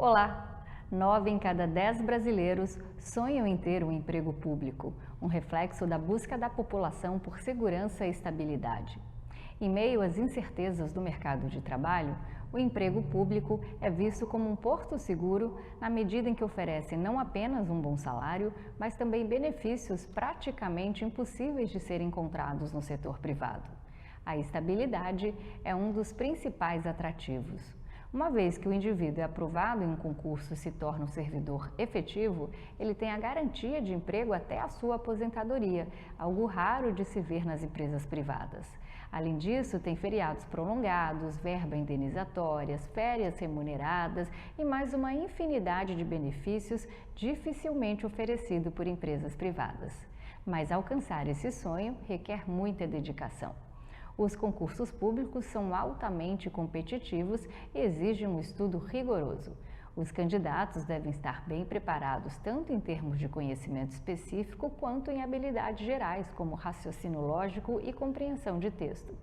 Olá! 9 em cada 10 brasileiros sonham em ter um emprego público, um reflexo da busca da população por segurança e estabilidade. Em meio às incertezas do mercado de trabalho, o emprego público é visto como um porto seguro na medida em que oferece não apenas um bom salário, mas também benefícios praticamente impossíveis de serem encontrados no setor privado. A estabilidade é um dos principais atrativos. Uma vez que o indivíduo é aprovado em um concurso e se torna um servidor efetivo, ele tem a garantia de emprego até a sua aposentadoria, algo raro de se ver nas empresas privadas. Além disso, tem feriados prolongados, verba indenizatórias, férias remuneradas e mais uma infinidade de benefícios dificilmente oferecido por empresas privadas. Mas alcançar esse sonho requer muita dedicação. Os concursos públicos são altamente competitivos e exigem um estudo rigoroso. Os candidatos devem estar bem preparados tanto em termos de conhecimento específico quanto em habilidades gerais, como raciocínio lógico e compreensão de texto.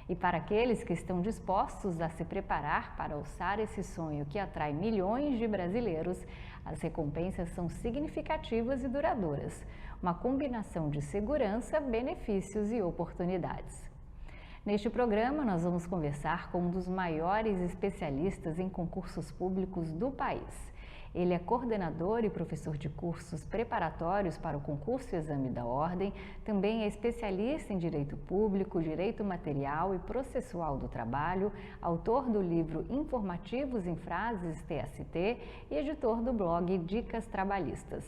E para aqueles que estão dispostos a se preparar para alçar esse sonho que atrai milhões de brasileiros, as recompensas são significativas e duradouras, uma combinação de segurança, benefícios e oportunidades. Neste programa, nós vamos conversar com um dos maiores especialistas em concursos públicos do país. Ele é coordenador e professor de cursos preparatórios para o concurso e exame da ordem, também é especialista em direito público, direito material e processual do trabalho, autor do livro Informativos em Frases TST e editor do blog Dicas Trabalhistas.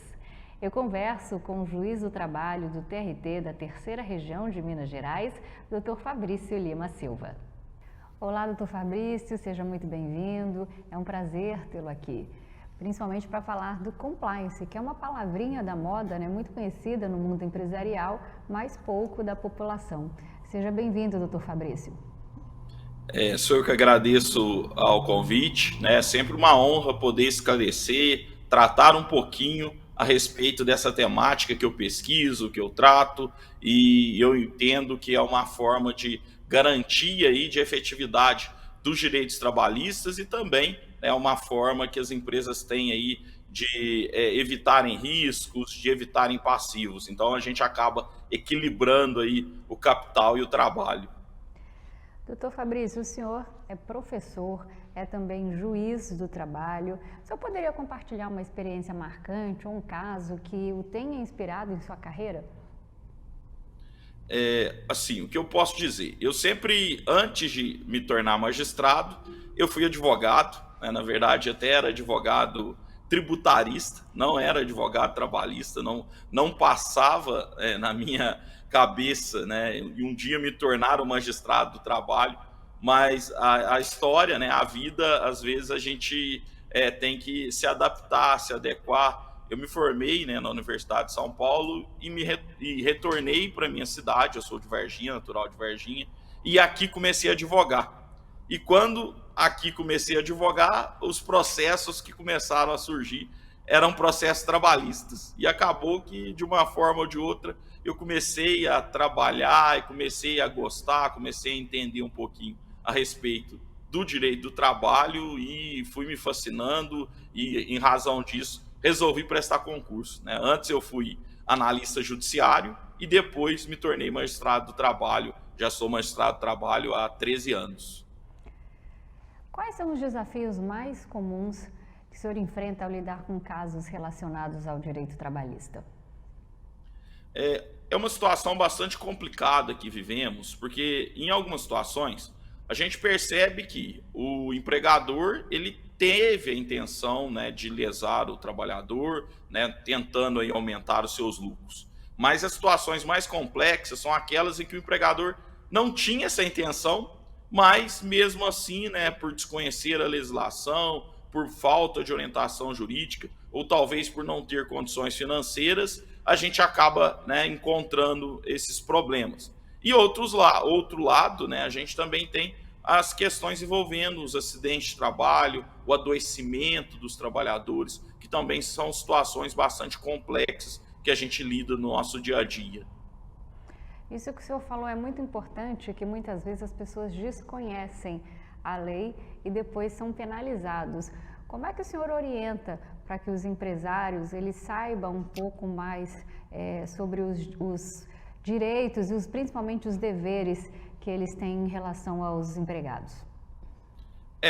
Eu converso com o juiz do trabalho do TRT da Terceira Região de Minas Gerais, Dr. Fabrício Lima Silva. Olá, Dr. Fabrício, seja muito bem-vindo. É um prazer tê-lo aqui, principalmente para falar do compliance, que é uma palavrinha da moda, né, muito conhecida no mundo empresarial, mas pouco da população. Seja bem-vindo, Dr. Fabrício. Sou eu que agradeço ao convite, né? É sempre uma honra poder esclarecer, tratar um pouquinho a respeito dessa temática que eu pesquiso, que eu trato, e eu entendo que é uma forma de garantia e de efetividade dos direitos trabalhistas e também é uma forma que as empresas têm aí de evitarem riscos, de evitarem passivos. Então a gente acaba equilibrando aí o capital e o trabalho. Doutor Fabrício, o senhor é professor, é também juiz do trabalho. O senhor poderia compartilhar uma experiência marcante ou um caso que o tenha inspirado em sua carreira? Assim, o que eu posso dizer? Eu sempre, antes de me tornar magistrado, eu fui advogado, né? Na verdade, até era advogado tributarista, não era advogado trabalhista, não passava na minha cabeça, né? E um dia me tornar um magistrado do trabalho, mas a história, né? A vida, às vezes a gente tem que se adaptar, se adequar. Eu me formei, né, na Universidade de São Paulo e retornei para minha cidade. Eu sou de Varginha, natural de Varginha, e aqui comecei a advogar. E quando aqui comecei a advogar, os processos que começaram a surgir eram processos trabalhistas. E acabou que, de uma forma ou de outra, eu comecei a trabalhar e comecei a gostar, comecei a entender um pouquinho a respeito do direito do trabalho e fui me fascinando e, em razão disso, resolvi prestar concurso, né? Antes eu fui analista judiciário e depois me tornei magistrado do trabalho. Já sou magistrado do trabalho há 13 anos. Quais são os desafios mais comuns que o senhor enfrenta ao lidar com casos relacionados ao direito trabalhista? É uma situação bastante complicada que vivemos, porque em algumas situações a gente percebe que o empregador ele teve a intenção, né, de lesar o trabalhador, né, tentando aí aumentar os seus lucros. Mas as situações mais complexas são aquelas em que o empregador não tinha essa intenção, mas mesmo assim, né, por desconhecer a legislação, por falta de orientação jurídica, ou talvez por não ter condições financeiras, a gente acaba, né, encontrando esses problemas. E outro lado, né, a gente também tem as questões envolvendo os acidentes de trabalho, o adoecimento dos trabalhadores, que também são situações bastante complexas que a gente lida no nosso dia a dia. Isso que o senhor falou é muito importante, que muitas vezes as pessoas desconhecem a lei e depois são penalizados. Como é que o senhor orienta para que os empresários eles saibam um pouco mais sobre os direitos e principalmente os deveres que eles têm em relação aos empregados?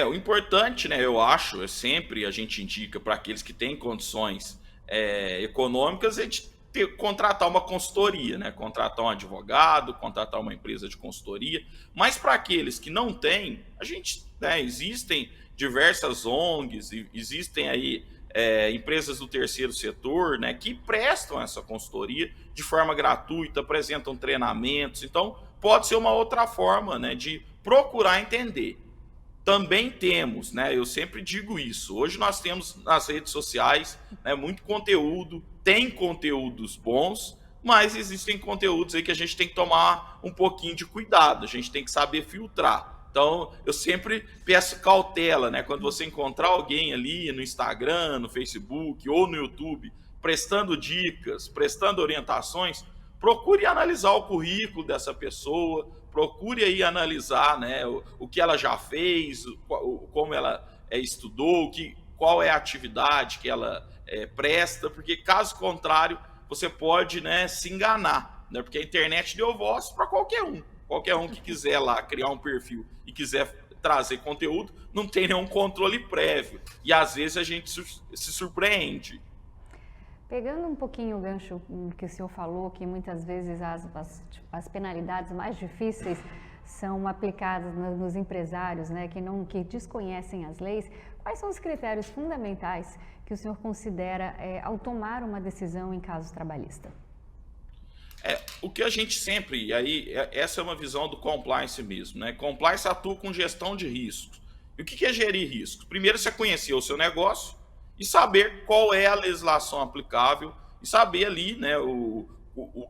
O importante, né, eu acho, sempre a gente indica para aqueles que têm condições econômicas, é de contratar uma consultoria, né, contratar um advogado, contratar uma empresa de consultoria, mas para aqueles que não têm, a gente, né, existem diversas ONGs, existem aí empresas do terceiro setor, né, que prestam essa consultoria de forma gratuita, apresentam treinamentos, então pode ser uma outra forma, né, de procurar entender. Também temos, né? Eu sempre digo isso. Hoje nós temos nas redes sociais, né, muito conteúdo, tem conteúdos bons, mas existem conteúdos aí que a gente tem que tomar um pouquinho de cuidado, a gente tem que saber filtrar. Então, eu sempre peço cautela, né? Quando você encontrar alguém ali no Instagram, no Facebook ou no YouTube, prestando dicas, prestando orientações, procure analisar o currículo dessa pessoa, procure aí analisar, né, o que ela já fez, como ela estudou, qual é a atividade que ela presta, porque caso contrário, você pode, né, se enganar, né, porque a internet deu voz para qualquer um que quiser lá criar um perfil e quiser trazer conteúdo, não tem nenhum controle prévio, e às vezes a gente se surpreende. Pegando um pouquinho o gancho que o senhor falou, que muitas vezes as penalidades mais difíceis são aplicadas nos empresários, né, que desconhecem as leis, quais são os critérios fundamentais que o senhor considera ao tomar uma decisão em caso trabalhista? O que a gente sempre, e aí essa é uma visão do compliance mesmo, né? Compliance atua com gestão de riscos. E o que é gerir riscos? Primeiro, você conhecer o seu negócio e saber qual é a legislação aplicável e saber ali, né, o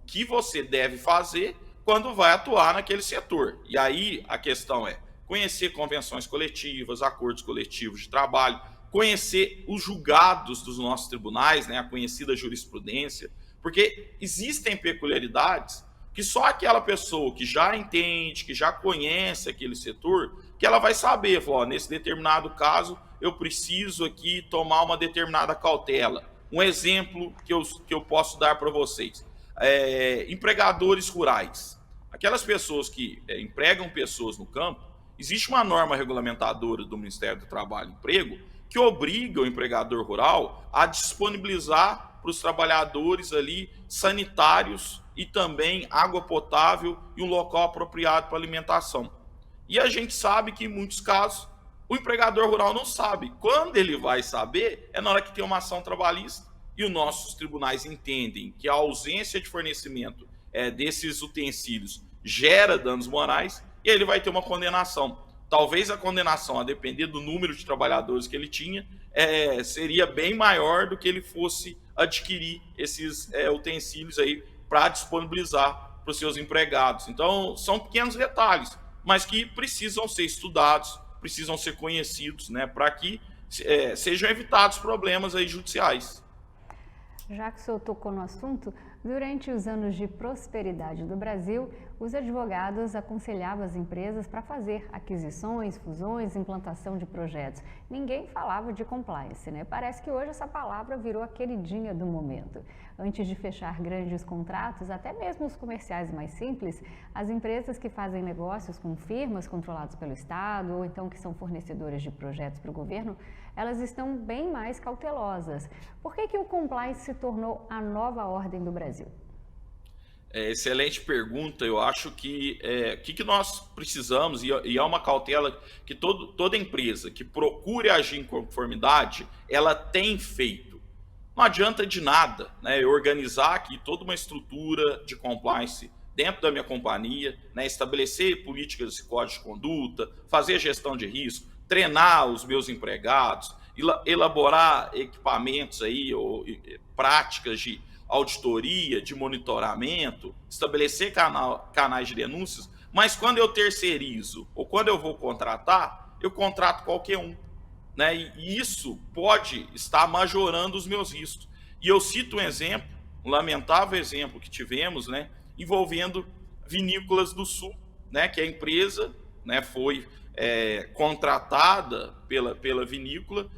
que você deve fazer quando vai atuar naquele setor. E aí a questão é conhecer convenções coletivas, acordos coletivos de trabalho, conhecer os julgados dos nossos tribunais, né, a conhecida jurisprudência, porque existem peculiaridades que só aquela pessoa que já entende, que já conhece aquele setor, que ela vai saber, nesse determinado caso, eu preciso aqui tomar uma determinada cautela. Um exemplo que eu posso dar para vocês. Empregadores rurais. Aquelas pessoas que empregam pessoas no campo, existe uma norma regulamentadora do Ministério do Trabalho e Emprego que obriga o empregador rural a disponibilizar para os trabalhadores ali sanitários e também água potável e um local apropriado para alimentação. E a gente sabe que em muitos casos o empregador rural não sabe. Quando ele vai saber é na hora que tem uma ação trabalhista e os nossos tribunais entendem que a ausência de fornecimento desses utensílios gera danos morais e ele vai ter uma condenação. Talvez a condenação, a depender do número de trabalhadores que ele tinha, seria bem maior do que ele fosse adquirir esses utensílios aí para disponibilizar para os seus empregados. Então, são pequenos detalhes, mas que precisam ser estudados, precisam ser conhecidos, né, para que sejam evitados problemas aí judiciais. Já que o senhor tocou no assunto, durante os anos de prosperidade do Brasil, os advogados aconselhavam as empresas para fazer aquisições, fusões, implantação de projetos. Ninguém falava de compliance, né? Parece que hoje essa palavra virou a queridinha do momento. Antes de fechar grandes contratos, até mesmo os comerciais mais simples, as empresas que fazem negócios com firmas controladas pelo Estado ou então que são fornecedoras de projetos para o governo, elas estão bem mais cautelosas. Por que o compliance se tornou a nova ordem do Brasil? Excelente pergunta. Eu acho que que nós precisamos, e é uma cautela que toda empresa que procure agir em conformidade, ela tem feito. Não adianta de nada, né, eu organizar aqui toda uma estrutura de compliance dentro da minha companhia, né, estabelecer políticas e códigos de conduta, fazer gestão de risco, treinar os meus empregados, elaborar equipamentos aí, ou práticas de auditoria, de monitoramento, estabelecer canais de denúncias, mas quando eu terceirizo ou quando eu vou contratar, eu contrato qualquer um, né? E isso pode estar majorando os meus riscos. E eu cito um exemplo, um lamentável exemplo que tivemos, né, envolvendo Vinícolas do Sul, né, que a empresa, né, foi contratada pela vinícola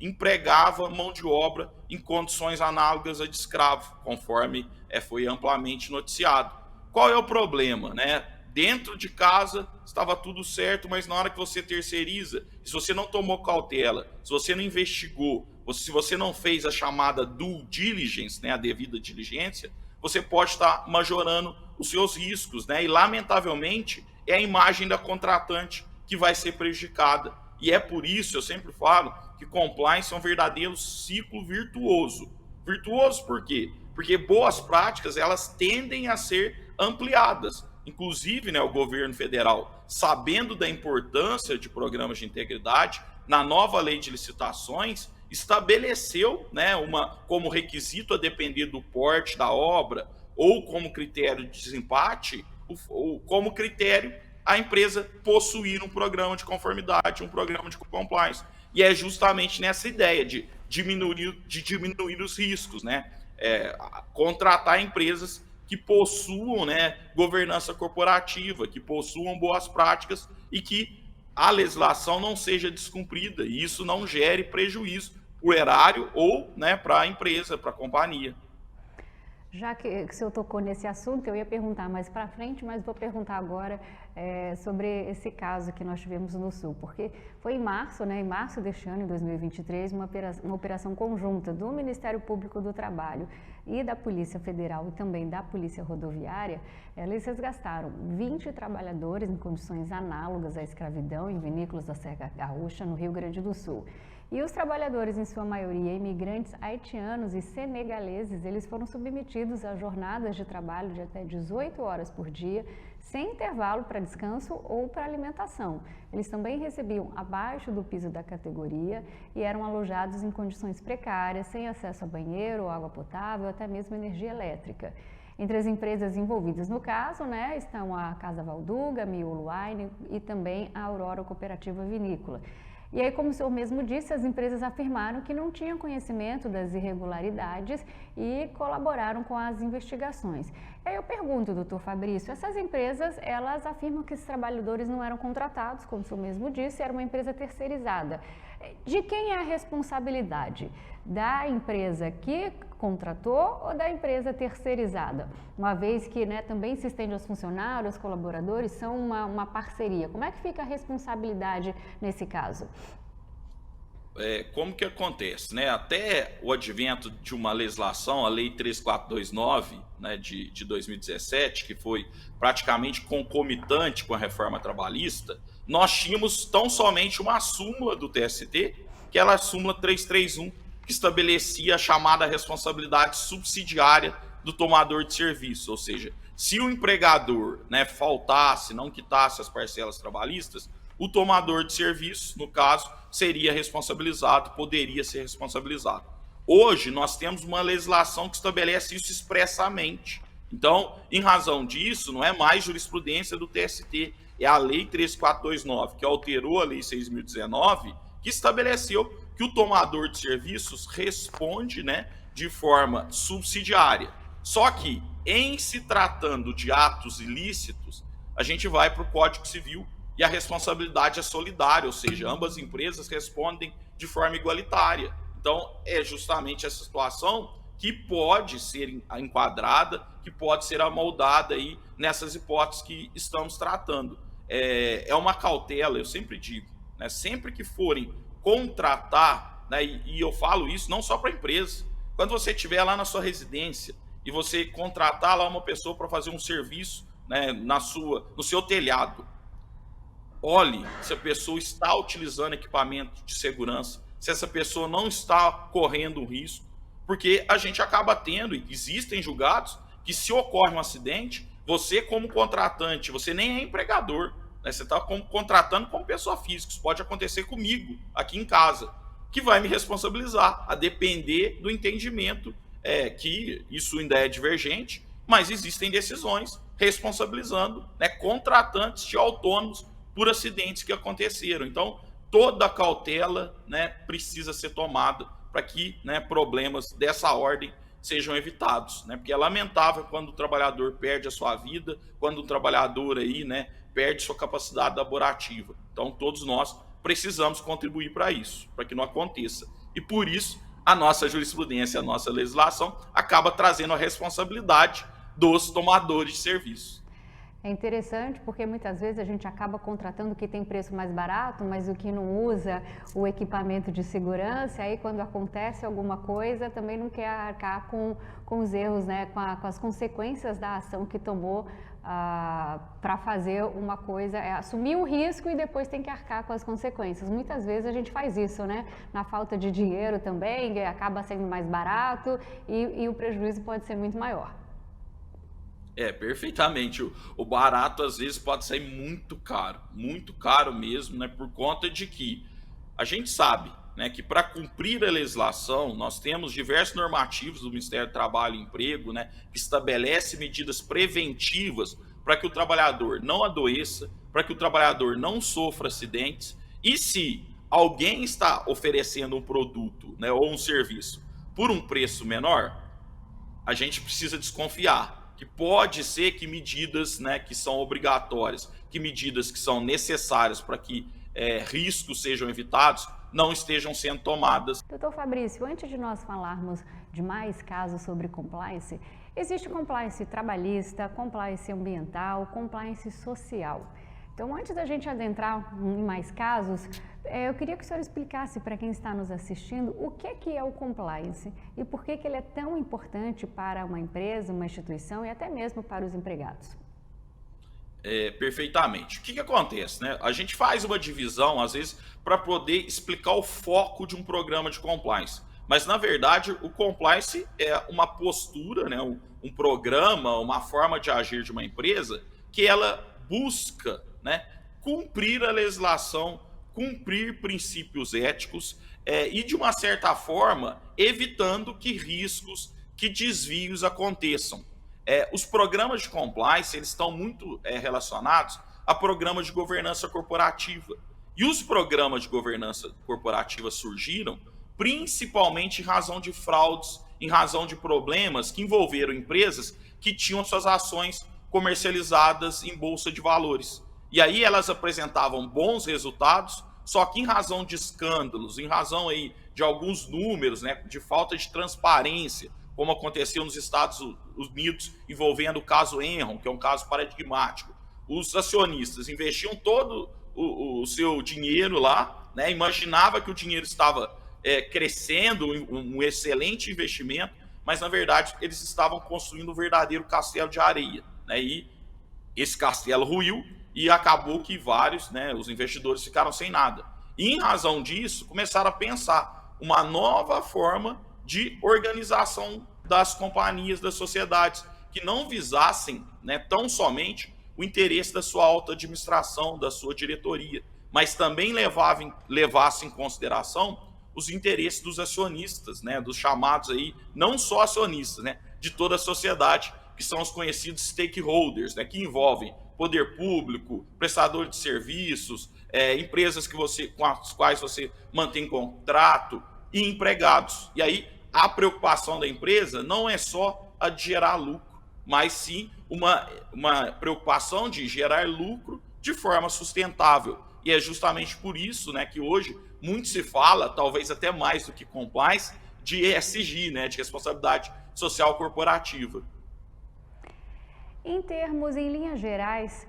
empregava mão de obra em condições análogas a de escravo, conforme foi amplamente noticiado. Qual é o problema, né? Dentro de casa estava tudo certo, mas na hora que você terceiriza, se você não tomou cautela, se você não investigou, se você não fez a chamada due diligence, né, a devida diligência, você pode estar majorando os seus riscos, né? E lamentavelmente é a imagem da contratante que vai ser prejudicada. E é por isso, eu sempre falo, que compliance é um verdadeiro ciclo virtuoso. Virtuoso por quê? Porque boas práticas, elas tendem a ser ampliadas. Inclusive, né, o governo federal, sabendo da importância de programas de integridade, na nova lei de licitações, estabeleceu, né, como requisito a depender do porte da obra ou como critério de desempate, ou como critério a empresa possuir um programa de conformidade, um programa de compliance. E é justamente nessa ideia de diminuir os riscos, né? Contratar empresas que possuam, né, governança corporativa, que possuam boas práticas e que a legislação não seja descumprida e isso não gere prejuízo para o erário ou, né, para a empresa, para a companhia. Já que o senhor tocou nesse assunto, eu ia perguntar mais para frente, mas vou perguntar agora sobre esse caso que nós tivemos no Sul, porque foi em março, né, em março deste ano, em 2023, uma operação conjunta do Ministério Público do Trabalho e da Polícia Federal e também da Polícia Rodoviária. Eles resgataram 20 trabalhadores em condições análogas à escravidão em vinícolas da Serra Gaúcha, no Rio Grande do Sul. E os trabalhadores, em sua maioria imigrantes haitianos e senegaleses, eles foram submetidos a jornadas de trabalho de até 18 horas por dia, sem intervalo para descanso ou para alimentação. Eles também recebiam abaixo do piso da categoria e eram alojados em condições precárias, sem acesso a banheiro, água potável, até mesmo energia elétrica. Entre as empresas envolvidas no caso, né, estão a Casa Valduga, Miolo Wine e também a Aurora Cooperativa Vinícola. E aí, como o senhor mesmo disse, as empresas afirmaram que não tinham conhecimento das irregularidades e colaboraram com as investigações. E aí eu pergunto, doutor Fabrício, essas empresas, elas afirmam que esses trabalhadores não eram contratados, como o senhor mesmo disse, era uma empresa terceirizada. De quem é a responsabilidade? Da empresa que contratou ou da empresa terceirizada? Uma vez que, né, também se estende aos funcionários, aos colaboradores, são uma parceria. Como é que fica a responsabilidade nesse caso? Como que acontece, né? Até o advento de uma legislação, a Lei 3429, né, de 2017, que foi praticamente concomitante com a reforma trabalhista, nós tínhamos tão somente uma súmula do TST, que era a súmula 331, que estabelecia a chamada responsabilidade subsidiária do tomador de serviço, ou seja, se o empregador, né, faltasse, não quitasse as parcelas trabalhistas, o tomador de serviço, no caso, seria responsabilizado, poderia ser responsabilizado. Hoje, nós temos uma legislação que estabelece isso expressamente. Então, em razão disso, não é mais jurisprudência do TST, é a Lei 3429, que alterou a Lei 6.019, que estabeleceu que o tomador de serviços responde, né, de forma subsidiária. Só que, em se tratando de atos ilícitos, a gente vai para o Código Civil e a responsabilidade é solidária, ou seja, ambas empresas respondem de forma igualitária. Então, é justamente essa situação que pode ser enquadrada, que pode ser amoldada aí nessas hipóteses que estamos tratando. É uma cautela, eu sempre digo, né, sempre que forem contratar, né, e eu falo isso não só para a empresa, quando você estiver lá na sua residência e você contratar lá uma pessoa para fazer um serviço, né, no seu telhado, olhe se a pessoa está utilizando equipamento de segurança, se essa pessoa não está correndo um risco, porque a gente acaba tendo, e existem julgados, que se ocorre um acidente, você como contratante, você nem é empregador, né? Você está contratando como pessoa física, isso pode acontecer comigo, aqui em casa, que vai me responsabilizar, a depender do entendimento, que isso ainda é divergente, mas existem decisões responsabilizando, né, contratantes de autônomos por acidentes que aconteceram. Então, toda a cautela, né, precisa ser tomada para que, né, problemas dessa ordem sejam evitados, né? Porque é lamentável quando o trabalhador perde a sua vida, quando o trabalhador aí, né, perde sua capacidade laborativa. Então, todos nós precisamos contribuir para isso, para que não aconteça. E por isso, a nossa jurisprudência, a nossa legislação acaba trazendo a responsabilidade dos tomadores de serviço. É interessante porque muitas vezes a gente acaba contratando o que tem preço mais barato, mas o que não usa o equipamento de segurança, aí quando acontece alguma coisa também não quer arcar com os erros, né, com as consequências da ação que tomou para fazer uma coisa, assumir o risco e depois tem que arcar com as consequências. Muitas vezes a gente faz isso, né? Na falta de dinheiro também, acaba sendo mais barato e o prejuízo pode ser muito maior. Perfeitamente. O barato às vezes pode sair muito caro mesmo, né? Por conta de que a gente sabe, né, que para cumprir a legislação nós temos diversos normativos do Ministério do Trabalho e Emprego, né, que estabelece medidas preventivas para que o trabalhador não adoeça, para que o trabalhador não sofra acidentes. E se alguém está oferecendo um produto, né, ou um serviço por um preço menor, a gente precisa desconfiar que pode ser que medidas, né, que são obrigatórias, que medidas que são necessárias para que riscos sejam evitados, não estejam sendo tomadas. Doutor Fabrício, antes de nós falarmos de mais casos sobre compliance, existe compliance trabalhista, compliance ambiental, compliance social. Então, antes da gente adentrar em mais casos, eu queria que o senhor explicasse para quem está nos assistindo o que é o compliance e por que ele é tão importante para uma empresa, uma instituição e até mesmo para os empregados. Perfeitamente. O que acontece, né? A gente faz uma divisão, às vezes, para poder explicar o foco de um programa de compliance. Mas, na verdade, o compliance é uma postura, né? Um programa, uma forma de agir de uma empresa que ela busca, né, cumprir a legislação, cumprir princípios éticos e, de uma certa forma, evitando que riscos, que desvios aconteçam. Os programas de compliance eles estão muito relacionados a programas de governança corporativa. E os programas de governança corporativa surgiram principalmente em razão de fraudes, em razão de problemas que envolveram empresas que tinham suas ações comercializadas em bolsa de valores. E aí elas apresentavam bons resultados, só que em razão de escândalos, em razão aí de alguns números, né, de falta de transparência, como aconteceu nos Estados Unidos, envolvendo o caso Enron, que é um caso paradigmático. Os acionistas investiam todo o seu dinheiro lá, né, imaginava que o dinheiro estava crescendo, um excelente investimento, mas, na verdade, eles estavam construindo um verdadeiro castelo de areia. Né, e esse castelo ruiu e acabou que vários, né, os investidores ficaram sem nada. E, em razão disso, começaram a pensar uma nova forma de organização das companhias, das sociedades, que não visassem, né, tão somente o interesse da sua alta administração, da sua diretoria, mas também levassem em consideração os interesses dos acionistas, né, dos chamados aí, não só acionistas, né, de toda a sociedade, que são os conhecidos stakeholders, né, que envolvem poder público, prestador de serviços, empresas com as quais você mantém contrato, e empregados. E aí a preocupação da empresa não é só a de gerar lucro, mas sim uma preocupação de gerar lucro de forma sustentável. E é justamente por isso, né, que hoje muito se fala, talvez até mais do que compliance, de ESG, né, de responsabilidade social corporativa. Em linhas gerais,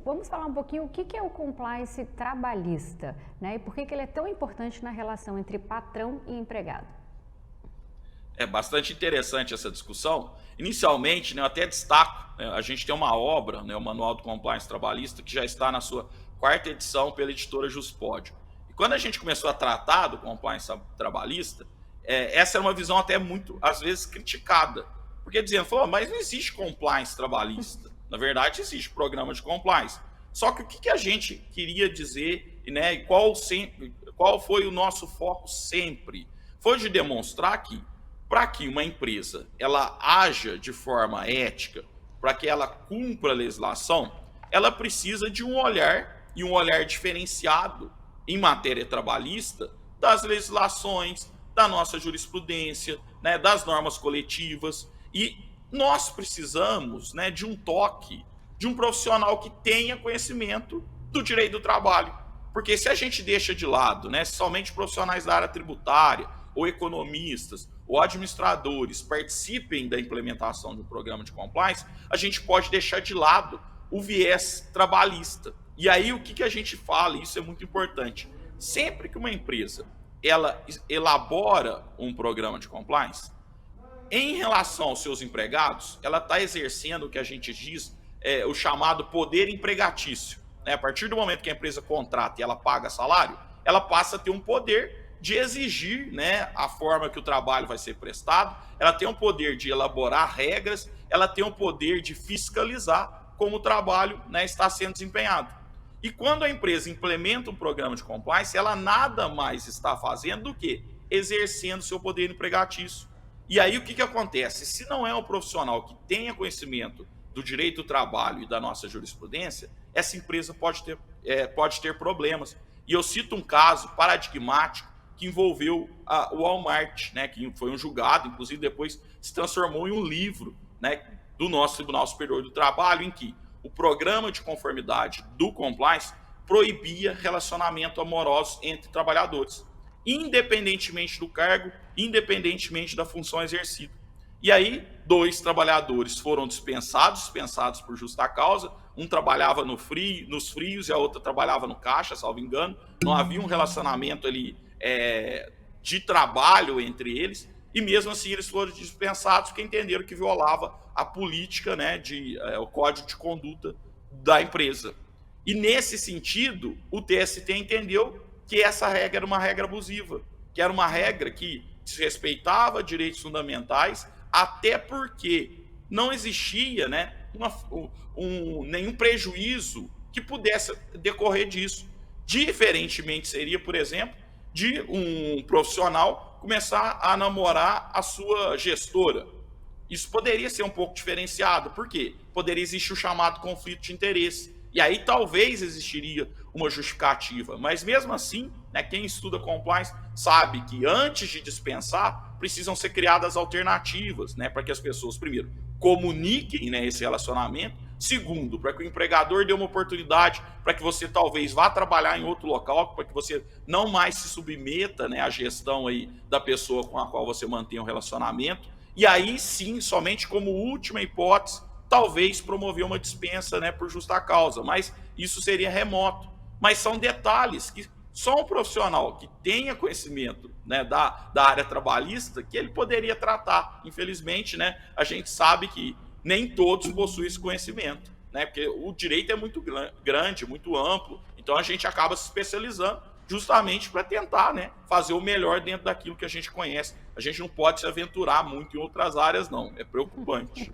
vamos falar um pouquinho o que é o compliance trabalhista, né? E por que ele é tão importante na relação entre patrão e empregado? É bastante interessante essa discussão. Inicialmente, né, eu até destaco, né, a gente tem uma obra, né, o Manual do Compliance Trabalhista, que já está na sua 4ª edição pela editora Juspódio. E quando a gente começou a tratar do compliance trabalhista, essa era uma visão até muito, às vezes, criticada. Porque dizendo, mas não existe compliance trabalhista. Na verdade, existe programa de compliance. Só que o que a gente queria dizer, né, e qual foi o nosso foco sempre? Foi de demonstrar que, para que uma empresa ela haja de forma ética, para que ela cumpra a legislação, ela precisa de um olhar, e um olhar diferenciado em matéria trabalhista, das legislações, da nossa jurisprudência, né, das normas coletivas, e nós precisamos, né, de um toque de um profissional que tenha conhecimento do direito do trabalho. Porque se a gente deixa de lado, né, somente profissionais da área tributária, ou economistas, ou administradores participem da implementação de um programa de compliance, a gente pode deixar de lado o viés trabalhista. E aí o que a gente fala, e isso é muito importante, sempre que uma empresa ela elabora um programa de compliance, em relação aos seus empregados, ela está exercendo o que a gente diz, o chamado poder empregatício. Né? A partir do momento que a empresa contrata e ela paga salário, ela passa a ter um poder de exigir, né, a forma que o trabalho vai ser prestado, ela tem um poder de elaborar regras, ela tem um poder de fiscalizar como o trabalho, né, está sendo desempenhado. E quando a empresa implementa um programa de compliance, ela nada mais está fazendo do que exercendo seu poder empregatício. E aí o que acontece? Se não é um profissional que tenha conhecimento do direito do trabalho e da nossa jurisprudência, essa empresa pode ter problemas. E eu cito um caso paradigmático que envolveu o Walmart, né, que foi um julgado, inclusive depois se transformou em um livro, né, do nosso Tribunal Superior do Trabalho, em que o programa de conformidade do compliance proibia relacionamento amoroso entre trabalhadores, independentemente do cargo, independentemente da função exercida. E aí, 2 trabalhadores foram dispensados por justa causa, um trabalhava nos frios e a outra trabalhava no caixa, salvo engano, não havia um relacionamento ali de trabalho entre eles, e mesmo assim eles foram dispensados porque entenderam que violava a política, né, o código de conduta da empresa. E nesse sentido, o TST entendeu que essa regra era uma regra abusiva, que era uma regra que desrespeitava direitos fundamentais, até porque não existia, né, nenhum prejuízo que pudesse decorrer disso. Diferentemente seria, por exemplo, de um profissional começar a namorar a sua gestora. Isso poderia ser um pouco diferenciado, por quê? Poderia existir o chamado conflito de interesse. E aí talvez existiria uma justificativa. Mas mesmo assim, né, quem estuda compliance sabe que antes de dispensar, precisam ser criadas alternativas, né, para que as pessoas, primeiro, comuniquem, né, esse relacionamento. Segundo, para que o empregador dê uma oportunidade para que você talvez vá trabalhar em outro local, para que você não mais se submeta, né, à gestão aí da pessoa com a qual você mantém um relacionamento. E aí sim, somente como última hipótese, talvez promover uma dispensa, né, por justa causa, mas isso seria remoto. Mas são detalhes que só um profissional que tenha conhecimento, né, da área trabalhista, que ele poderia tratar. Infelizmente, né, a gente sabe que nem todos possuem esse conhecimento, né, porque o direito é muito grande, muito amplo, então a gente acaba se especializando justamente para tentar, né, fazer o melhor dentro daquilo que a gente conhece. A gente não pode se aventurar muito em outras áreas, não. É preocupante.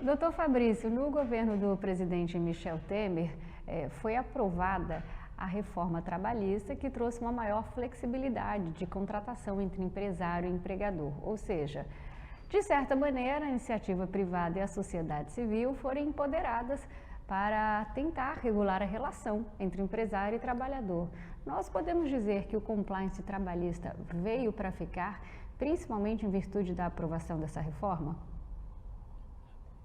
Doutor Fabrício, no governo do presidente Michel Temer, foi aprovada a reforma trabalhista que trouxe uma maior flexibilidade de contratação entre empresário e empregador. Ou seja, de certa maneira, a iniciativa privada e a sociedade civil foram empoderadas para tentar regular a relação entre empresário e trabalhador. Nós podemos dizer que o compliance trabalhista veio para ficar, principalmente em virtude da aprovação dessa reforma?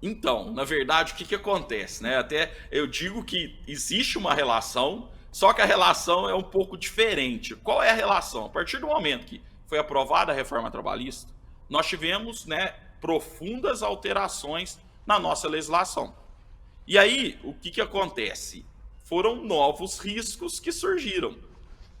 Então, na verdade, o que acontece, né? Até eu digo que existe uma relação, só que a relação é um pouco diferente. Qual é a relação? A partir do momento que foi aprovada a reforma trabalhista, nós tivemos, né, profundas alterações na nossa legislação. E aí, o que acontece? Foram novos riscos que surgiram.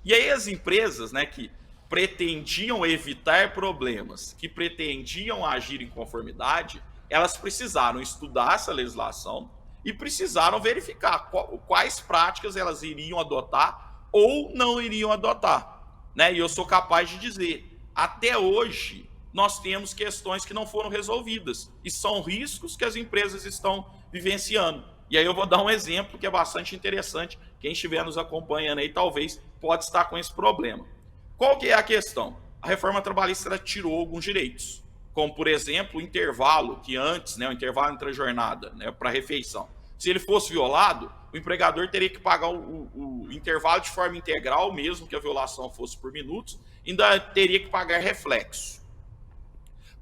E aí as empresas, né, que pretendiam evitar problemas, que pretendiam agir em conformidade, elas precisaram estudar essa legislação e precisaram verificar quais práticas elas iriam adotar ou não iriam adotar, né? E eu sou capaz de dizer, até hoje, nós temos questões que não foram resolvidas e são riscos que as empresas estão vivenciando. E aí eu vou dar um exemplo que é bastante interessante. Quem estiver nos acompanhando aí talvez pode estar com esse problema. Qual que é a questão? A reforma trabalhista ela tirou alguns direitos, como, por exemplo, o intervalo, que antes, né, o intervalo entre a jornada, né, para refeição. Se ele fosse violado, o empregador teria que pagar o intervalo de forma integral, mesmo que a violação fosse por minutos, ainda teria que pagar reflexo.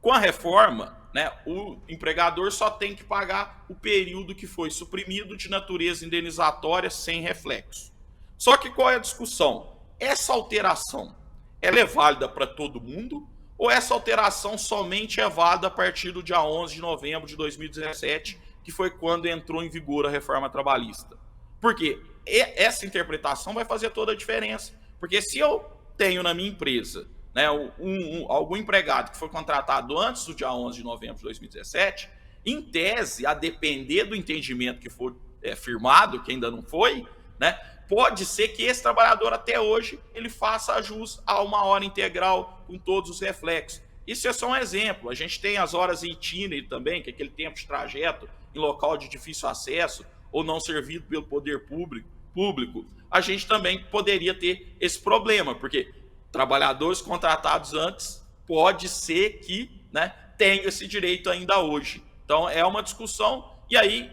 Com a reforma, né, o empregador só tem que pagar o período que foi suprimido de natureza indenizatória sem reflexo. Só que qual é a discussão? Essa alteração, ela é válida para todo mundo ou essa alteração somente é válida a partir do dia 11 de novembro de 2017, que foi quando entrou em vigor a reforma trabalhista? Porque essa interpretação vai fazer toda a diferença. Porque se eu tenho na minha empresa, né, algum empregado que foi contratado antes do dia 11 de novembro de 2017, em tese, a depender do entendimento que for firmado, que ainda não foi, né, pode ser que esse trabalhador até hoje ele faça jus a uma hora integral com todos os reflexos. Isso é só um exemplo. A gente tem as horas em itinerário também, que é aquele tempo de trajeto em local de difícil acesso ou não servido pelo poder público. A gente também poderia ter esse problema, porque trabalhadores contratados antes pode ser que, né, tenham esse direito ainda hoje. Então é uma discussão e aí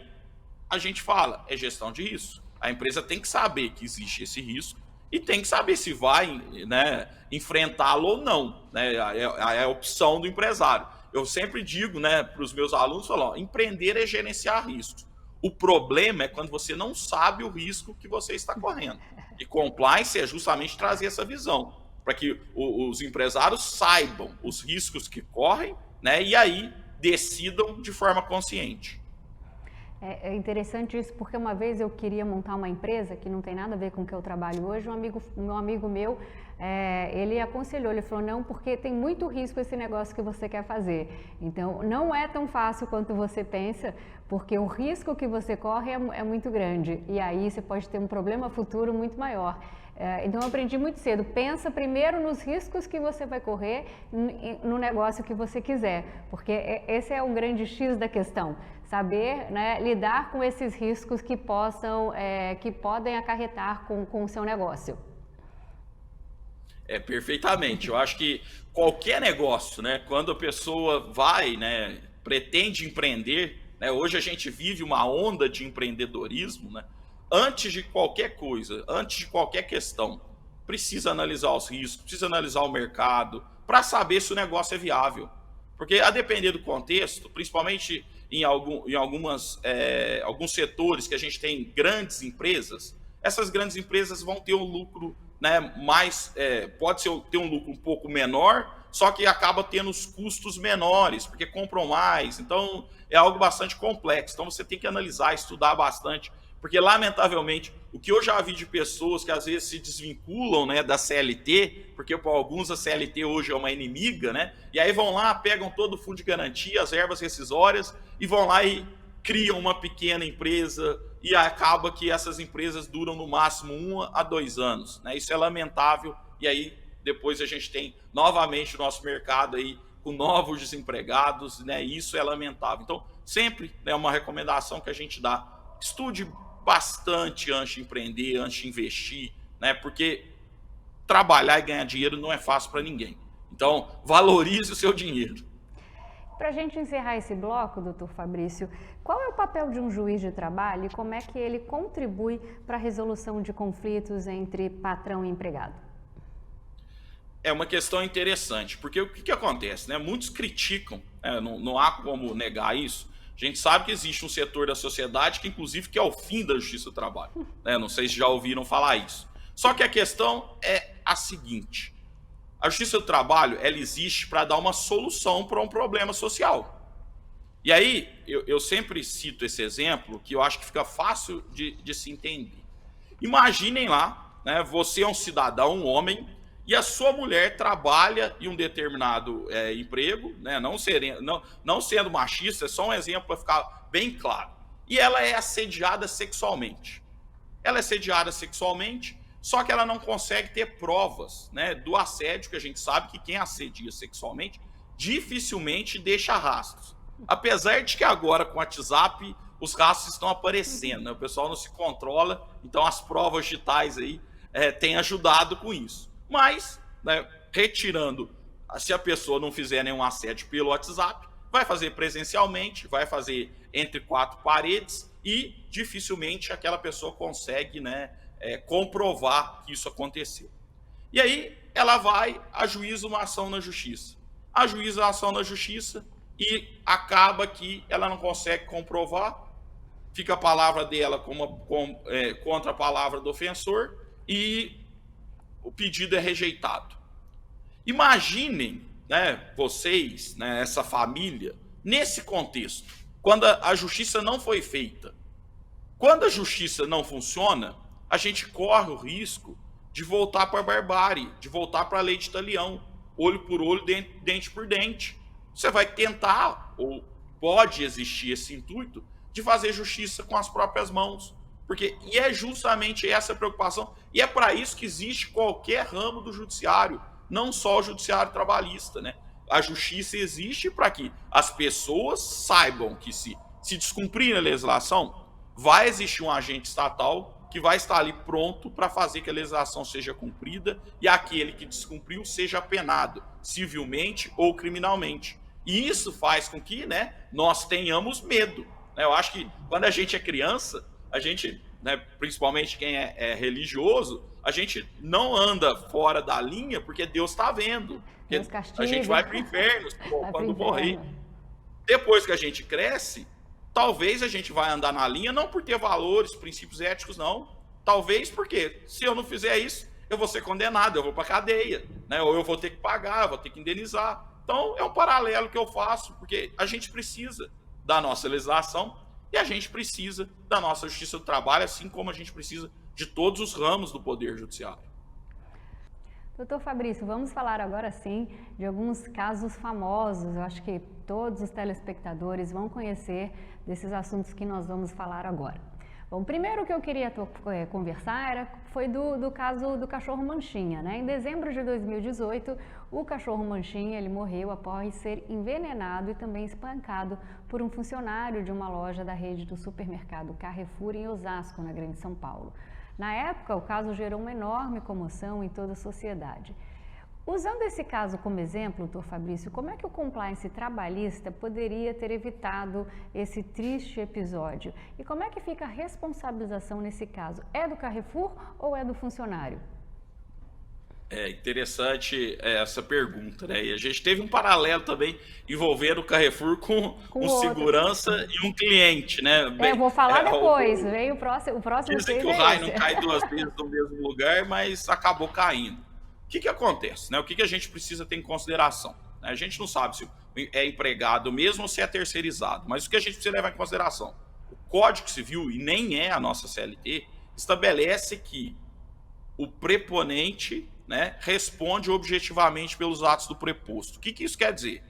a gente fala, é gestão de risco. A empresa tem que saber que existe esse risco e tem que saber se vai, né, enfrentá-lo ou não. Né? É a opção do empresário. Eu sempre digo, né, para os meus alunos, falo, empreender é gerenciar riscos. O problema é quando você não sabe o risco que você está correndo. E compliance é justamente trazer essa visão, para que os empresários saibam os riscos que correm, né, e aí decidam de forma consciente. É interessante isso, porque uma vez eu queria montar uma empresa que não tem nada a ver com o que eu trabalho hoje. Um amigo meu, ele aconselhou, ele falou, não, porque tem muito risco esse negócio que você quer fazer. Então, não é tão fácil quanto você pensa, porque o risco que você corre é muito grande. E aí você pode ter um problema futuro muito maior. Então eu aprendi muito cedo, pensa primeiro nos riscos que você vai correr no negócio que você quiser, porque esse é o grande X da questão, saber, né, lidar com esses riscos que podem acarretar com o seu negócio. Perfeitamente, eu acho que qualquer negócio, né, quando a pessoa vai, né, pretende empreender, né, hoje a gente vive uma onda de empreendedorismo, né, antes de qualquer coisa, antes de qualquer questão, precisa analisar os riscos, precisa analisar o mercado, para saber se o negócio é viável. Porque a depender do contexto, principalmente em alguns setores que a gente tem grandes empresas, essas grandes empresas vão ter um lucro, né, pode ter um lucro um pouco menor, só que acaba tendo os custos menores, porque compram mais, então é algo bastante complexo. Então você tem que analisar, estudar bastante, porque, lamentavelmente, o que eu já vi de pessoas que às vezes se desvinculam, né, da CLT, porque para alguns a CLT hoje é uma inimiga, né, e aí vão lá, pegam todo o fundo de garantia, as ervas rescisórias, e vão lá e criam uma pequena empresa, e acaba que essas empresas duram no máximo 1 a 2 anos. Né? Isso é lamentável, e aí depois a gente tem novamente o nosso mercado aí com novos desempregados, né, e isso é lamentável. Então, sempre, né, uma recomendação que a gente dá, estude bastante antes de empreender, antes de investir, né? Porque trabalhar e ganhar dinheiro não é fácil para ninguém. Então, valorize o seu dinheiro. Para a gente encerrar esse bloco, doutor Fabrício, qual é o papel de um juiz de trabalho e como é que ele contribui para a resolução de conflitos entre patrão e empregado? É uma questão interessante, porque o que acontece, né? Muitos criticam, não há como negar isso. A gente sabe que existe um setor da sociedade que, inclusive, que é o fim da justiça do trabalho. Né? Não sei se já ouviram falar isso. Só que a questão é a seguinte. A justiça do trabalho, ela existe para dar uma solução para um problema social. E aí, eu sempre cito esse exemplo, que eu acho que fica fácil de se entender. Imaginem lá, né, você é um cidadão, um homem, e a sua mulher trabalha em um determinado emprego, né, não sendo machista, é só um exemplo para ficar bem claro. E ela é assediada sexualmente. Ela é assediada sexualmente, só que ela não consegue ter provas, né, do assédio, que a gente sabe que quem assedia sexualmente dificilmente deixa rastros. Apesar de que agora com o WhatsApp os rastros estão aparecendo, né, o pessoal não se controla, então as provas digitais aí têm ajudado com isso. Mas, né, retirando, se a pessoa não fizer nenhum assédio pelo WhatsApp, vai fazer presencialmente, vai fazer entre 4 paredes e dificilmente aquela pessoa consegue, né, comprovar que isso aconteceu. E aí ela vai, ajuiza uma ação na justiça. Ajuiza a ação na justiça e acaba que ela não consegue comprovar, fica a palavra dela contra a palavra do ofensor e o pedido é rejeitado. Imaginem, né, vocês, né, essa família, nesse contexto, quando a justiça não foi feita. Quando a justiça não funciona, a gente corre o risco de voltar para a barbárie, de voltar para a lei de talião, olho por olho, dente por dente. Você vai tentar, ou pode existir esse intuito, de fazer justiça com as próprias mãos. E é justamente essa preocupação, e é para isso que existe qualquer ramo do judiciário, não só o judiciário trabalhista, né? A justiça existe para que as pessoas saibam que se descumprir a legislação, vai existir um agente estatal que vai estar ali pronto para fazer que a legislação seja cumprida e aquele que descumpriu seja penado civilmente ou criminalmente. E isso faz com que, né, nós tenhamos medo. Eu acho que quando a gente é criança, a gente, né, principalmente quem é religioso, a gente não anda fora da linha porque Deus está vendo. Deus castiga. A gente vai para o inferno quando morrer. Depois que a gente cresce, talvez a gente vai andar na linha não por ter valores, princípios éticos, não. Talvez porque, se eu não fizer isso, eu vou ser condenado, eu vou para a cadeia, né? Ou eu vou ter que pagar, eu vou ter que indenizar. Então, é um paralelo que eu faço, porque a gente precisa da nossa legislação e a gente precisa da nossa justiça do trabalho, assim como a gente precisa de todos os ramos do Poder Judiciário. Doutor Fabrício, vamos falar agora sim de alguns casos famosos. Eu acho que todos os telespectadores vão conhecer desses assuntos que nós vamos falar agora. Bom, primeiro que eu queria conversar foi do caso do cachorro Manchinha, né? Em dezembro de 2018, o cachorro Manchinha ele morreu após ser envenenado e também espancado por um funcionário de uma loja da rede do supermercado Carrefour em Osasco, na Grande São Paulo. Na época, o caso gerou uma enorme comoção em toda a sociedade. Usando esse caso como exemplo, doutor Fabrício, como é que o compliance trabalhista poderia ter evitado esse triste episódio? E como é que fica a responsabilização nesse caso? É do Carrefour ou é do funcionário? É interessante essa pergunta, né? E a gente teve um paralelo também envolvendo o Carrefour com um segurança e um cliente, né? Eu vou falar depois, veio o próximo dizem que o raio não cai duas vezes no mesmo lugar, mas acabou caindo. O que acontece, né? O que a gente precisa ter em consideração? A gente não sabe se é empregado mesmo ou se é terceirizado, mas o que a gente precisa levar em consideração? O Código Civil, e nem é a nossa CLT, estabelece que o preponente, né, responde objetivamente pelos atos do preposto. O que isso quer dizer?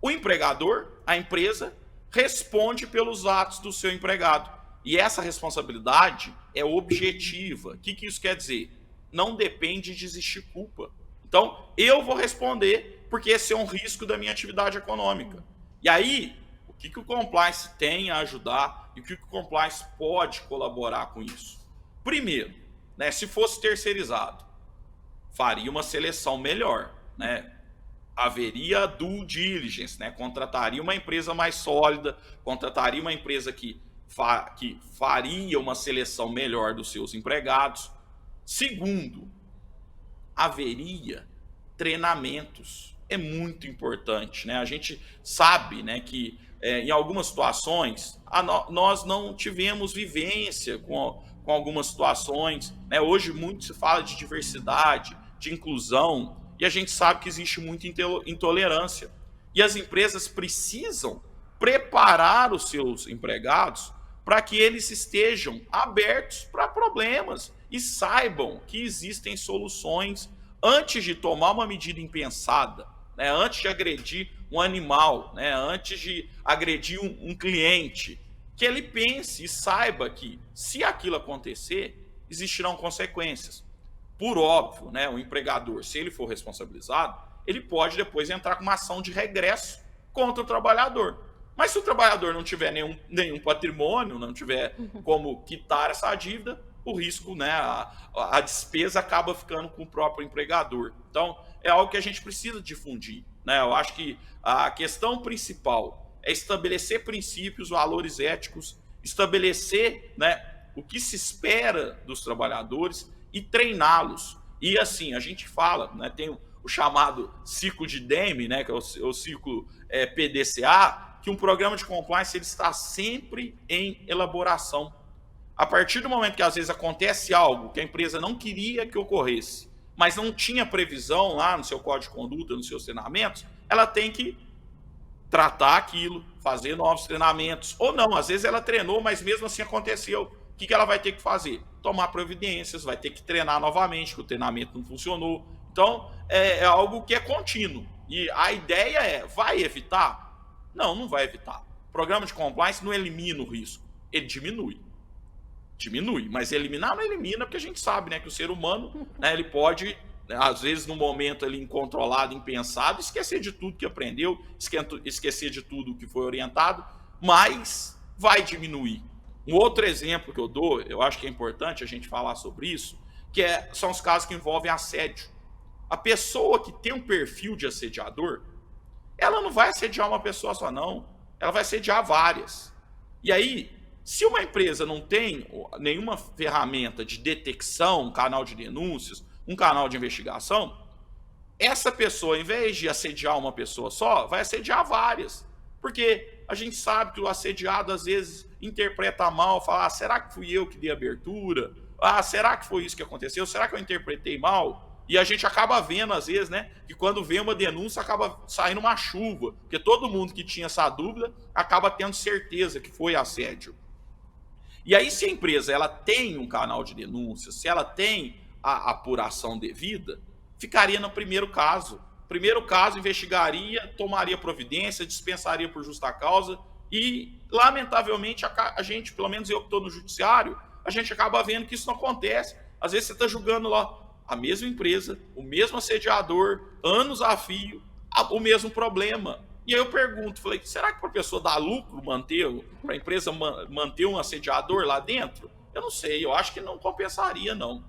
O empregador, a empresa, responde pelos atos do seu empregado. E essa responsabilidade é objetiva. O que isso quer dizer? Não depende de existir culpa. Então, eu vou responder porque esse é um risco da minha atividade econômica. E aí, o que o compliance tem a ajudar e o que o compliance pode colaborar com isso? Primeiro, né, se fosse terceirizado, faria uma seleção melhor, né? Haveria due diligence, né? Contrataria uma empresa mais sólida, contrataria uma empresa que faria uma seleção melhor dos seus empregados. Segundo, haveria treinamentos. É muito importante, né? A gente sabe, né, que em algumas situações nós não tivemos vivência com algumas situações, né? Hoje muito se fala de diversidade, de inclusão, e a gente sabe que existe muita intolerância. E as empresas precisam preparar os seus empregados para que eles estejam abertos para problemas e saibam que existem soluções antes de tomar uma medida impensada, né? Antes de agredir um animal, né? Antes de agredir um cliente, que ele pense e saiba que, se aquilo acontecer, existirão consequências. Por óbvio, né, o empregador, se ele for responsabilizado, ele pode depois entrar com uma ação de regresso contra o trabalhador. Mas se o trabalhador não tiver nenhum patrimônio, não tiver como quitar essa dívida, o risco, né, a despesa acaba ficando com o próprio empregador. Então, é algo que a gente precisa difundir, né? Eu acho que a questão principal é estabelecer princípios, valores éticos, estabelecer, né, o que se espera dos trabalhadores e treiná-los. E assim, a gente fala, né, tem o chamado ciclo de DEME, né, que é o ciclo PDCA, que um programa de compliance ele está sempre em elaboração. A partir do momento que às vezes acontece algo que a empresa não queria que ocorresse, mas não tinha previsão lá no seu código de conduta, nos seus treinamentos, ela tem que tratar aquilo, fazer novos treinamentos, ou não, às vezes ela treinou, mas mesmo assim aconteceu. O que ela vai ter que fazer? Tomar providências, vai ter que treinar novamente, porque o treinamento não funcionou. Então, é algo que é contínuo. E a ideia é, vai evitar? Não, não vai evitar. O programa de compliance não elimina o risco, ele diminui. Diminui, mas eliminar não elimina, porque a gente sabe, né, que o ser humano, né, ele pode, às vezes, no momento ali incontrolado, impensado, esquecer de tudo que aprendeu, esquecer de tudo que foi orientado, mas vai diminuir. Um outro exemplo que eu dou, eu acho que é importante a gente falar sobre isso, que são os casos que envolvem assédio. A pessoa que tem um perfil de assediador, ela não vai assediar uma pessoa só, não. Ela vai assediar várias. E aí, se uma empresa não tem nenhuma ferramenta de detecção, um canal de denúncias, um canal de investigação, essa pessoa, em vez de assediar uma pessoa só, vai assediar várias. Porque a gente sabe que o assediado, às vezes, interpreta mal, fala, será que fui eu que dei abertura? Será que foi isso que aconteceu? Será que eu interpretei mal? E a gente acaba vendo, às vezes, né, que quando vem uma denúncia, acaba saindo uma chuva. Porque todo mundo que tinha essa dúvida acaba tendo certeza que foi assédio. E aí, se a empresa ela tem um canal de denúncia, se ela tem a apuração devida, ficaria no primeiro caso. Primeiro caso, investigaria, tomaria providência, dispensaria por justa causa e, lamentavelmente, a gente, pelo menos eu que estou no judiciário, a gente acaba vendo que isso não acontece. Às vezes você está julgando lá a mesma empresa, o mesmo assediador, anos a fio, o mesmo problema. E aí eu pergunto, falei, será que para a pessoa dar lucro, para a empresa manter um assediador lá dentro? Eu não sei, eu acho que não compensaria, não.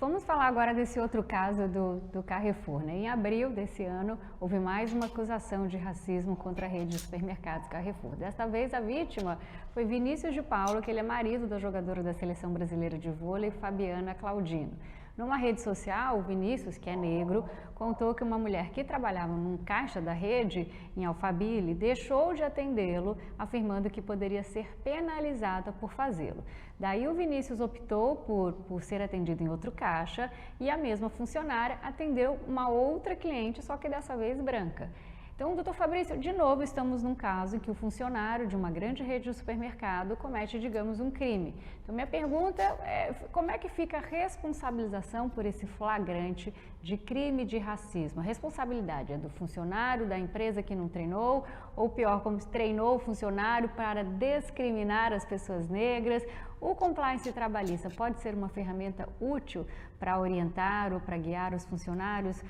Vamos falar agora desse outro caso do Carrefour, né? Em abril desse ano, houve mais uma acusação de racismo contra a rede de supermercados Carrefour. Desta vez, a vítima foi Vinícius de Paulo, que ele é marido da jogadora da Seleção Brasileira de Vôlei, Fabiana Claudino. Numa rede social, o Vinícius, que é negro, contou que uma mulher que trabalhava num caixa da rede, em Alphaville, deixou de atendê-lo, afirmando que poderia ser penalizada por fazê-lo. Daí o Vinícius optou por ser atendido em outro caixa e a mesma funcionária atendeu uma outra cliente, só que dessa vez branca. Então, doutor Fabrício, de novo estamos num caso em que o funcionário de uma grande rede de supermercado comete, digamos, um crime. Então, minha pergunta é como é que fica a responsabilização por esse flagrante de crime de racismo? A responsabilidade é do funcionário, da empresa que não treinou, ou pior, como treinou o funcionário para discriminar as pessoas negras? O compliance trabalhista pode ser uma ferramenta útil para orientar ou para guiar os funcionários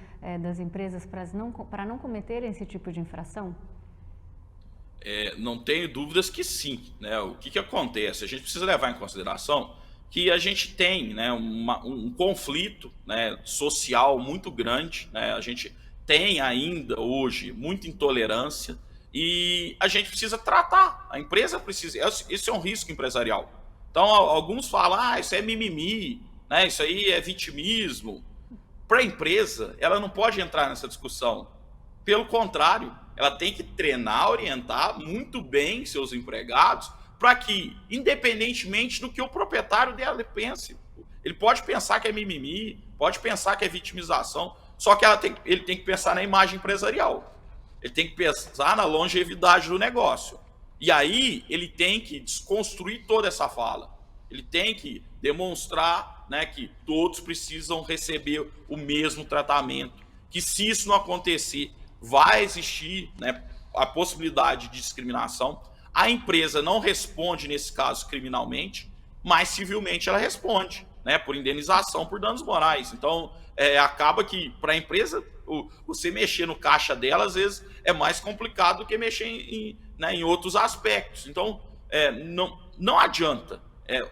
das empresas para não cometerem esse tipo de infração? Não tenho dúvidas que sim, né? O que acontece? A gente precisa levar em consideração que a gente tem, né, um conflito, né, social muito grande, né? A gente tem ainda hoje muita intolerância e a gente precisa tratar, a empresa precisa, esse é um risco empresarial. Então, alguns falam, isso é mimimi, né? Isso aí é vitimismo. Para a empresa, ela não pode entrar nessa discussão. Pelo contrário, ela tem que treinar, orientar muito bem seus empregados para que, independentemente do que o proprietário dela pense, ele pode pensar que é mimimi, pode pensar que é vitimização, só que ele tem que pensar na imagem empresarial. Ele tem que pensar na longevidade do negócio. E aí ele tem que desconstruir toda essa fala. Ele tem que demonstrar, né, que todos precisam receber o mesmo tratamento. Que se isso não acontecer, vai existir, né, a possibilidade de discriminação. A empresa não responde, nesse caso, criminalmente, mas civilmente ela responde, né, por indenização por danos morais. Então, acaba que para a empresa, você mexer no caixa dela, às vezes, é mais complicado do que mexer em outros aspectos. Então, não adianta.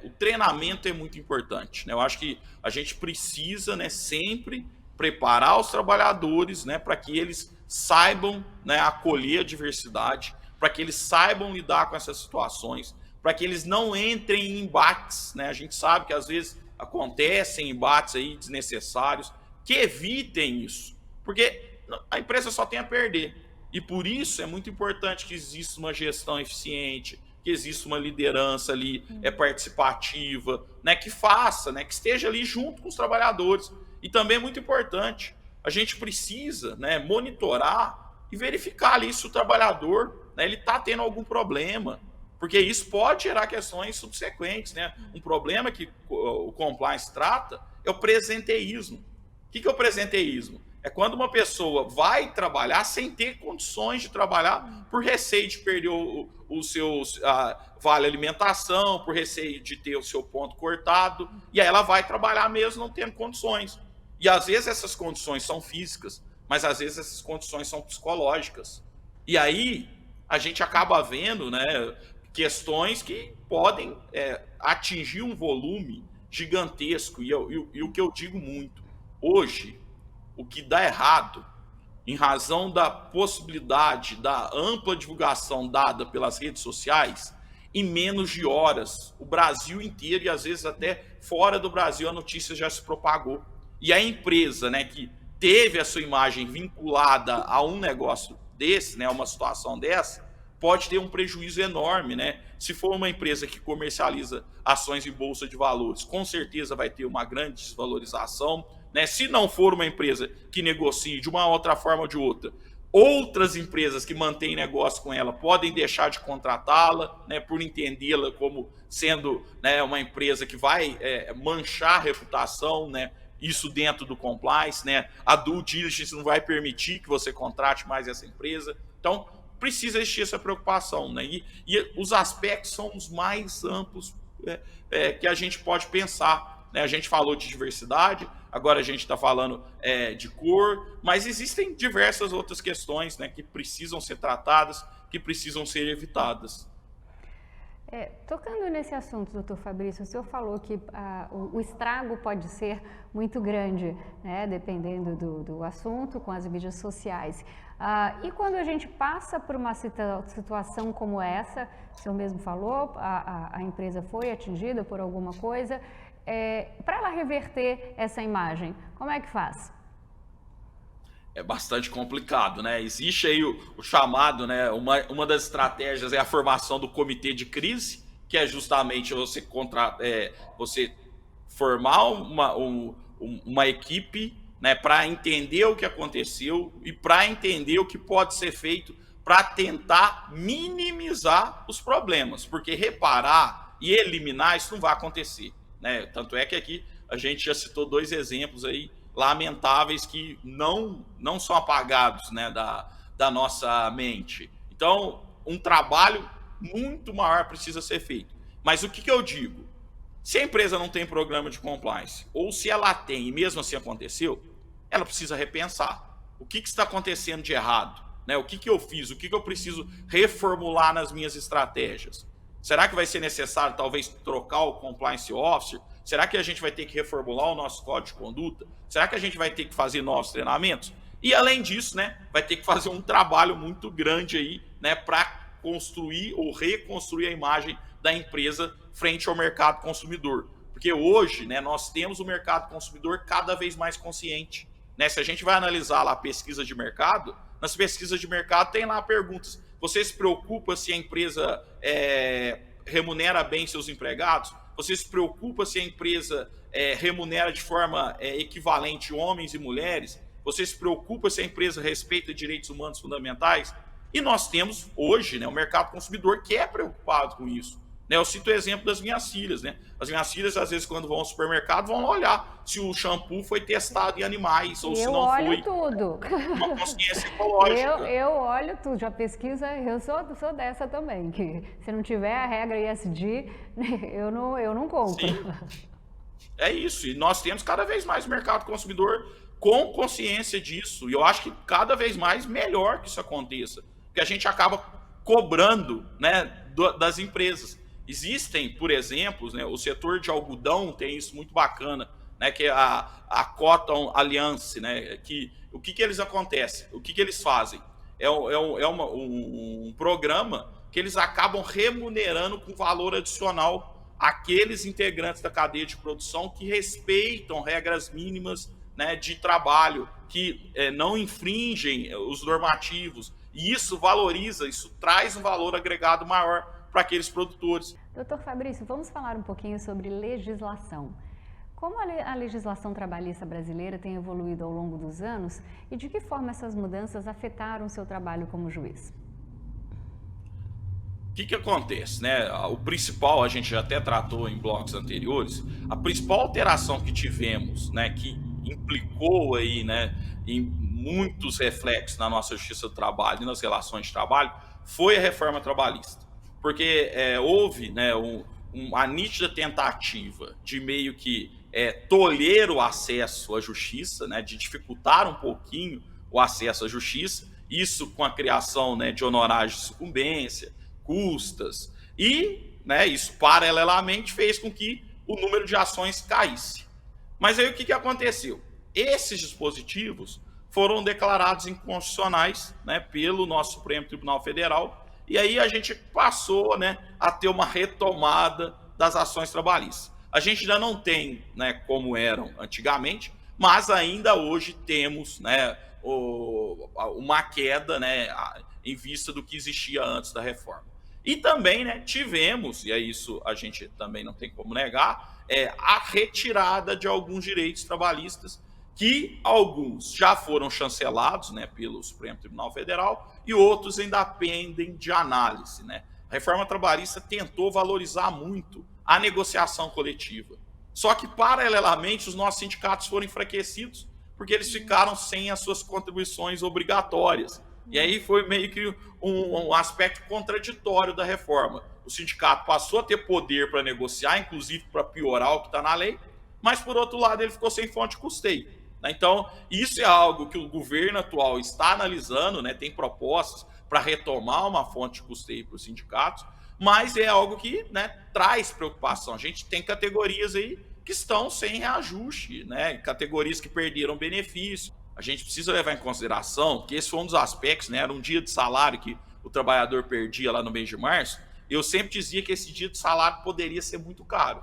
O treinamento é muito importante, né? Eu acho que a gente precisa, né, sempre preparar os trabalhadores, né, para que eles saibam, né, acolher a diversidade, para que eles saibam lidar com essas situações, para que eles não entrem em embates, né? A gente sabe que às vezes acontecem embates aí desnecessários, que evitem isso, porque a empresa só tem a perder. E por isso é muito importante que exista uma gestão eficiente, que exista uma liderança ali participativa, né, que faça, né, que esteja ali junto com os trabalhadores. E também é muito importante, a gente precisa, né, monitorar e verificar ali se o trabalhador, né, ele está tendo algum problema, porque isso pode gerar questões subsequentes, né? Um problema que o compliance trata é o presenteísmo. O que é o presenteísmo? É quando uma pessoa vai trabalhar sem ter condições de trabalhar por receio de perder o seu vale alimentação, por receio de ter o seu ponto cortado, e aí ela vai trabalhar mesmo não tendo condições. E às vezes essas condições são físicas, mas às vezes essas condições são psicológicas. E aí a gente acaba vendo, né, questões que podem atingir um volume gigantesco. E o que eu digo muito, hoje, o que dá errado, em razão da possibilidade da ampla divulgação dada pelas redes sociais, em menos de horas, o Brasil inteiro e às vezes até fora do Brasil a notícia já se propagou. E a empresa, né, que teve a sua imagem vinculada a um negócio desse, né, uma situação dessa, pode ter um prejuízo enorme, né? Se for uma empresa que comercializa ações em bolsa de valores, com certeza vai ter uma grande desvalorização, né? Se não for uma empresa que negocie de uma outra forma ou de outra, outras empresas que mantêm negócio com ela podem deixar de contratá-la, né, por entendê-la como sendo, né, uma empresa que vai manchar a reputação, né? Isso dentro do compliance, né? A due diligence não vai permitir que você contrate mais essa empresa. Então, precisa existir essa preocupação, né? E os aspectos são os mais amplos que a gente pode pensar, né? A gente falou de diversidade, agora a gente está falando de cor, mas existem diversas outras questões, né, que precisam ser tratadas, que precisam ser evitadas. Tocando nesse assunto, doutor Fabrício, o senhor falou que o estrago pode ser muito grande, né, dependendo do assunto, com as mídias sociais. E quando a gente passa por uma situação como essa, o senhor mesmo falou, a empresa foi atingida por alguma coisa, para ela reverter essa imagem, como é que faz? É bastante complicado, né? Existe aí o chamado, né? Uma das estratégias é a formação do comitê de crise, que é justamente você formar uma equipe, né, para entender o que aconteceu e para entender o que pode ser feito para tentar minimizar os problemas, porque reparar e eliminar isso não vai acontecer, né? Tanto é que aqui a gente já citou 2 exemplos aí lamentáveis que não são apagados, né, da nossa mente. Então, um trabalho muito maior precisa ser feito. Mas o que eu digo? Se a empresa não tem programa de compliance, ou se ela tem e mesmo assim aconteceu, ela precisa repensar. O que está acontecendo de errado? Né? O que eu fiz? O que eu preciso reformular nas minhas estratégias? Será que vai ser necessário, talvez, trocar o compliance officer? Será que a gente vai ter que reformular o nosso código de conduta? Será que a gente vai ter que fazer novos treinamentos? E, além disso, né, vai ter que fazer um trabalho muito grande aí, né, para construir ou reconstruir a imagem da empresa frente ao mercado consumidor. Porque hoje, né, nós temos o mercado consumidor cada vez mais consciente. Né? Se a gente vai analisar lá a pesquisa de mercado, nas pesquisas de mercado tem lá perguntas. Você se preocupa se a empresa remunera bem seus empregados? Você se preocupa se a empresa remunera de forma equivalente homens e mulheres? Você se preocupa se a empresa respeita direitos humanos fundamentais? E nós temos hoje, né, o mercado consumidor que é preocupado com isso. Né, eu cito o exemplo das minhas filhas. Né? As minhas filhas, às vezes, quando vão ao supermercado, vão olhar se o shampoo foi testado em animais ou se não foi. Eu olho tudo. Uma consciência ecológica. Eu olho tudo, já pesquisa, eu sou dessa também, que se não tiver a regra ESG, eu não compro. Sim. É isso, e nós temos cada vez mais o mercado consumidor com consciência disso, e eu acho que cada vez mais melhor que isso aconteça, porque a gente acaba cobrando, né, das empresas. Existem, por exemplo, né, o setor de algodão tem isso muito bacana, né, que é a Cotton Alliance, né, o que eles acontecem? O que eles fazem? É um programa que eles acabam remunerando com valor adicional aqueles integrantes da cadeia de produção que respeitam regras mínimas, né, de trabalho, que não infringem os normativos. E isso valoriza, isso traz um valor agregado maior para aqueles produtores. Doutor Fabrício, vamos falar um pouquinho sobre legislação. Como a legislação trabalhista brasileira tem evoluído ao longo dos anos e de que forma essas mudanças afetaram o seu trabalho como juiz? O que acontece, né? O principal, a gente já até tratou em blocos anteriores, a principal alteração que tivemos, né, que implicou aí, né, em muitos reflexos na nossa justiça do trabalho e nas relações de trabalho, foi a reforma trabalhista. Porque houve, né, uma nítida tentativa de meio que tolher o acesso à justiça, né, de dificultar um pouquinho o acesso à justiça, isso com a criação, né, de honorários de sucumbência, custas, e, né, isso paralelamente fez com que o número de ações caísse. Mas aí o que aconteceu? Esses dispositivos foram declarados inconstitucionais, né, pelo nosso Supremo Tribunal Federal, e aí a gente passou, né, a ter uma retomada das ações trabalhistas. A gente ainda não tem, né, como eram antigamente, mas ainda hoje temos, né, uma queda, né, em vista do que existia antes da reforma. E também, né, tivemos, e é isso a gente também não tem como negar, a retirada de alguns direitos trabalhistas, que alguns já foram chancelados, né, pelo Supremo Tribunal Federal e outros ainda pendem de análise, né? A reforma trabalhista tentou valorizar muito a negociação coletiva. Só que, paralelamente, os nossos sindicatos foram enfraquecidos porque eles ficaram sem as suas contribuições obrigatórias. E aí foi meio que um aspecto contraditório da reforma. O sindicato passou a ter poder para negociar, inclusive para piorar o que está na lei, mas, por outro lado, ele ficou sem fonte de custeio. Então, isso é algo que o governo atual está analisando, né? Tem propostas para retomar uma fonte de custeio para os sindicatos, mas é algo que, né, traz preocupação. A gente tem categorias aí que estão sem reajuste, né? Categorias que perderam benefício. A gente precisa levar em consideração que esse foi um dos aspectos, né? Era um dia de salário que o trabalhador perdia lá no mês de março. Eu sempre dizia que esse dia de salário poderia ser muito caro,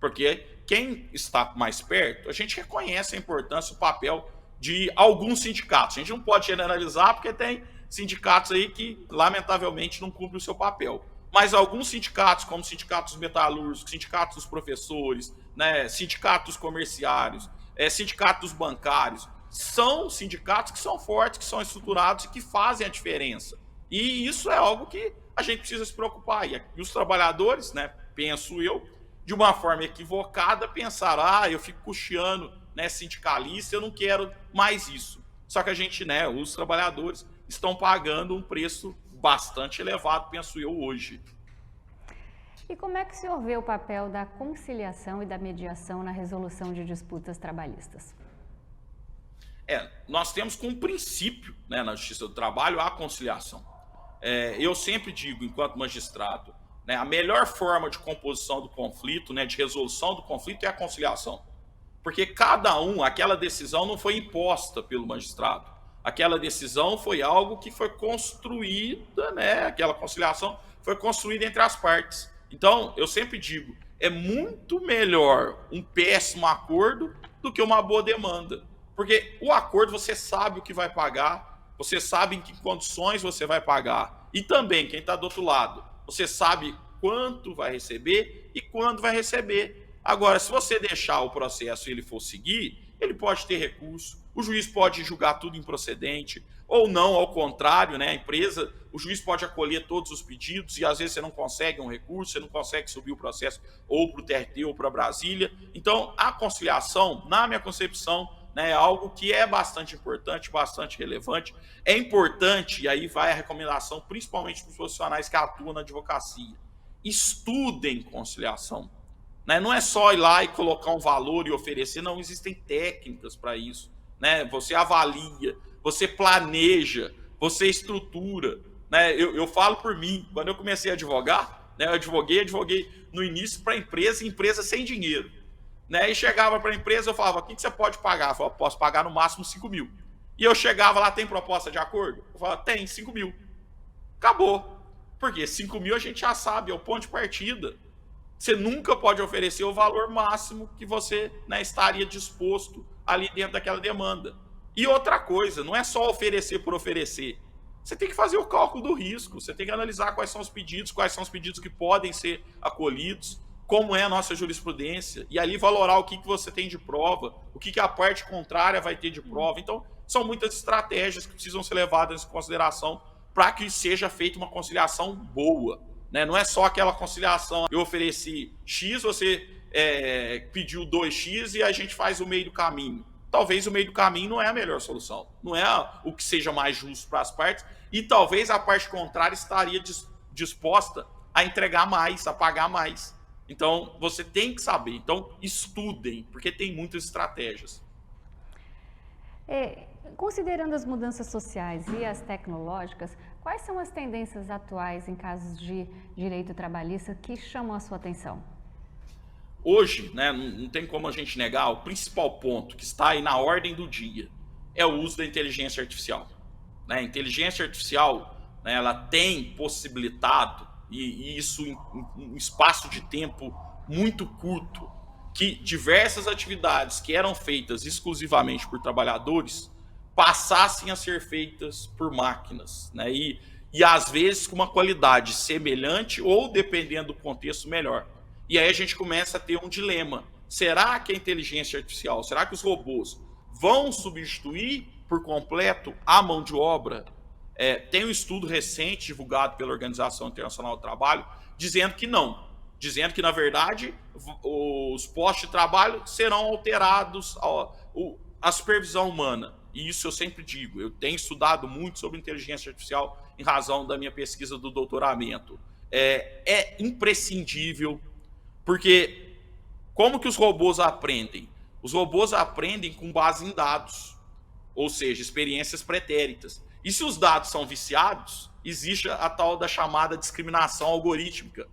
porque quem está mais perto, a gente reconhece a importância, o papel de alguns sindicatos. A gente não pode generalizar, porque tem sindicatos aí que, lamentavelmente, não cumprem o seu papel. Mas alguns sindicatos, como sindicatos metalúrgicos, sindicatos dos professores, né, sindicatos comerciários, sindicatos bancários, são sindicatos que são fortes, que são estruturados e que fazem a diferença. E isso é algo que a gente precisa se preocupar. E os trabalhadores, né, penso eu, de uma forma equivocada, pensaram, eu fico custeando, né, sindicalista, eu não quero mais isso. Só que a gente, né, os trabalhadores estão pagando um preço bastante elevado, penso eu, hoje. E como é que o senhor vê o papel da conciliação e da mediação na resolução de disputas trabalhistas? Nós temos como princípio, né, na Justiça do Trabalho a conciliação. Eu sempre digo, enquanto magistrado, né, a melhor forma de composição do conflito, né, de resolução do conflito é a conciliação. Porque aquela decisão não foi imposta pelo magistrado. Aquela decisão foi algo que foi construída, né, aquela conciliação foi construída entre as partes. Então, eu sempre digo, é muito melhor um péssimo acordo do que uma boa demanda. Porque o acordo você sabe o que vai pagar, você sabe em que condições você vai pagar. E também, quem está do outro lado, você sabe quanto vai receber e quando vai receber. Agora, se você deixar o processo e ele for seguir, ele pode ter recurso, o juiz pode julgar tudo improcedente, ou não, ao contrário, né? A empresa, o juiz pode acolher todos os pedidos e às vezes você não consegue um recurso, você não consegue subir o processo ou para o TRT ou para Brasília. Então, a conciliação, na minha concepção, né, é algo que é bastante importante, bastante relevante. É importante, e aí vai a recomendação, principalmente para os profissionais que atuam na advocacia. Estudem conciliação. Né? Não é só ir lá e colocar um valor e oferecer, não, existem técnicas para isso. Né? Você avalia, você planeja, você estrutura. Né? Eu falo por mim, quando eu comecei a advogar, né, eu advoguei no início para empresa sem dinheiro. Né? E chegava para a empresa, eu falava, o que você pode pagar? Eu falava, posso pagar no máximo 5 mil. E eu chegava lá, tem proposta de acordo? Eu falava, tem, 5 mil. Acabou. Porque 5 mil a gente já sabe, é o ponto de partida. você nunca pode oferecer o valor máximo que você, né, estaria disposto ali dentro daquela demanda. E outra coisa, não é só oferecer por oferecer. Você tem que fazer o cálculo do risco, você tem que analisar quais são os pedidos que podem ser acolhidos, como é a nossa jurisprudência, e ali valorar o que você tem de prova, o que a parte contrária vai ter de prova. Então, são muitas estratégias que precisam ser levadas em consideração para que seja feita uma conciliação boa. Né? Não é só aquela conciliação, eu ofereci X, você pediu 2X e a gente faz o meio do caminho. Talvez o meio do caminho não é a melhor solução, não é o que seja mais justo para as partes, e talvez a parte contrária estaria disposta a entregar mais, a pagar mais. Então, você tem que saber. Então, estudem, porque tem muitas estratégias. Considerando as mudanças sociais e as tecnológicas, quais são as tendências atuais em casos de direito trabalhista que chamam a sua atenção? Hoje, né, não tem como a gente negar, o principal ponto que está aí na ordem do dia é o uso da inteligência artificial. Né? A inteligência artificial, né, ela tem possibilitado, e isso em um espaço de tempo muito curto, que diversas atividades que eram feitas exclusivamente por trabalhadores passassem a ser feitas por máquinas, né? E às vezes com uma qualidade semelhante ou, dependendo do contexto, melhor. E aí a gente começa a ter um dilema. Será que a inteligência artificial, será que os robôs vão substituir por completo a mão de obra? Tem um estudo recente divulgado pela Organização Internacional do Trabalho dizendo que não. Dizendo que, na verdade, os postos de trabalho serão alterados à supervisão humana. E isso eu sempre digo. Eu tenho estudado muito sobre inteligência artificial em razão da minha pesquisa do doutoramento. É imprescindível, porque como que os robôs aprendem? Os robôs aprendem com base em dados, ou seja, experiências pretéritas. E se os dados são viciados, existe a tal da chamada discriminação algorítmica.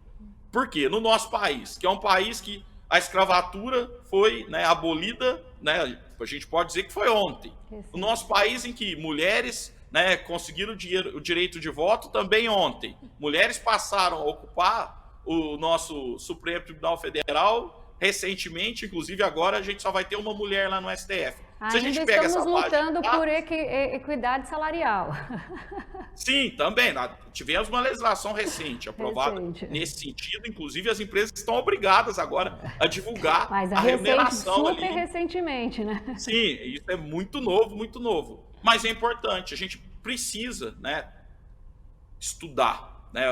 Por quê? No nosso país, que é um país que a escravatura foi, né, abolida, né, a gente pode dizer que foi ontem. O nosso país em que mulheres, né, conseguiram o direito de voto também ontem. Mulheres passaram a ocupar o nosso Supremo Tribunal Federal recentemente, inclusive agora a gente só vai ter uma mulher lá no STF. Se a gente pega estamos lutando por equidade salarial. Sim, também. Tivemos uma legislação recente aprovada nesse sentido. Inclusive, as empresas estão obrigadas agora a divulgar a remuneração. Super recentemente, né? Sim, isso é muito novo, muito novo. Mas é importante, a gente precisa, né, estudar, né,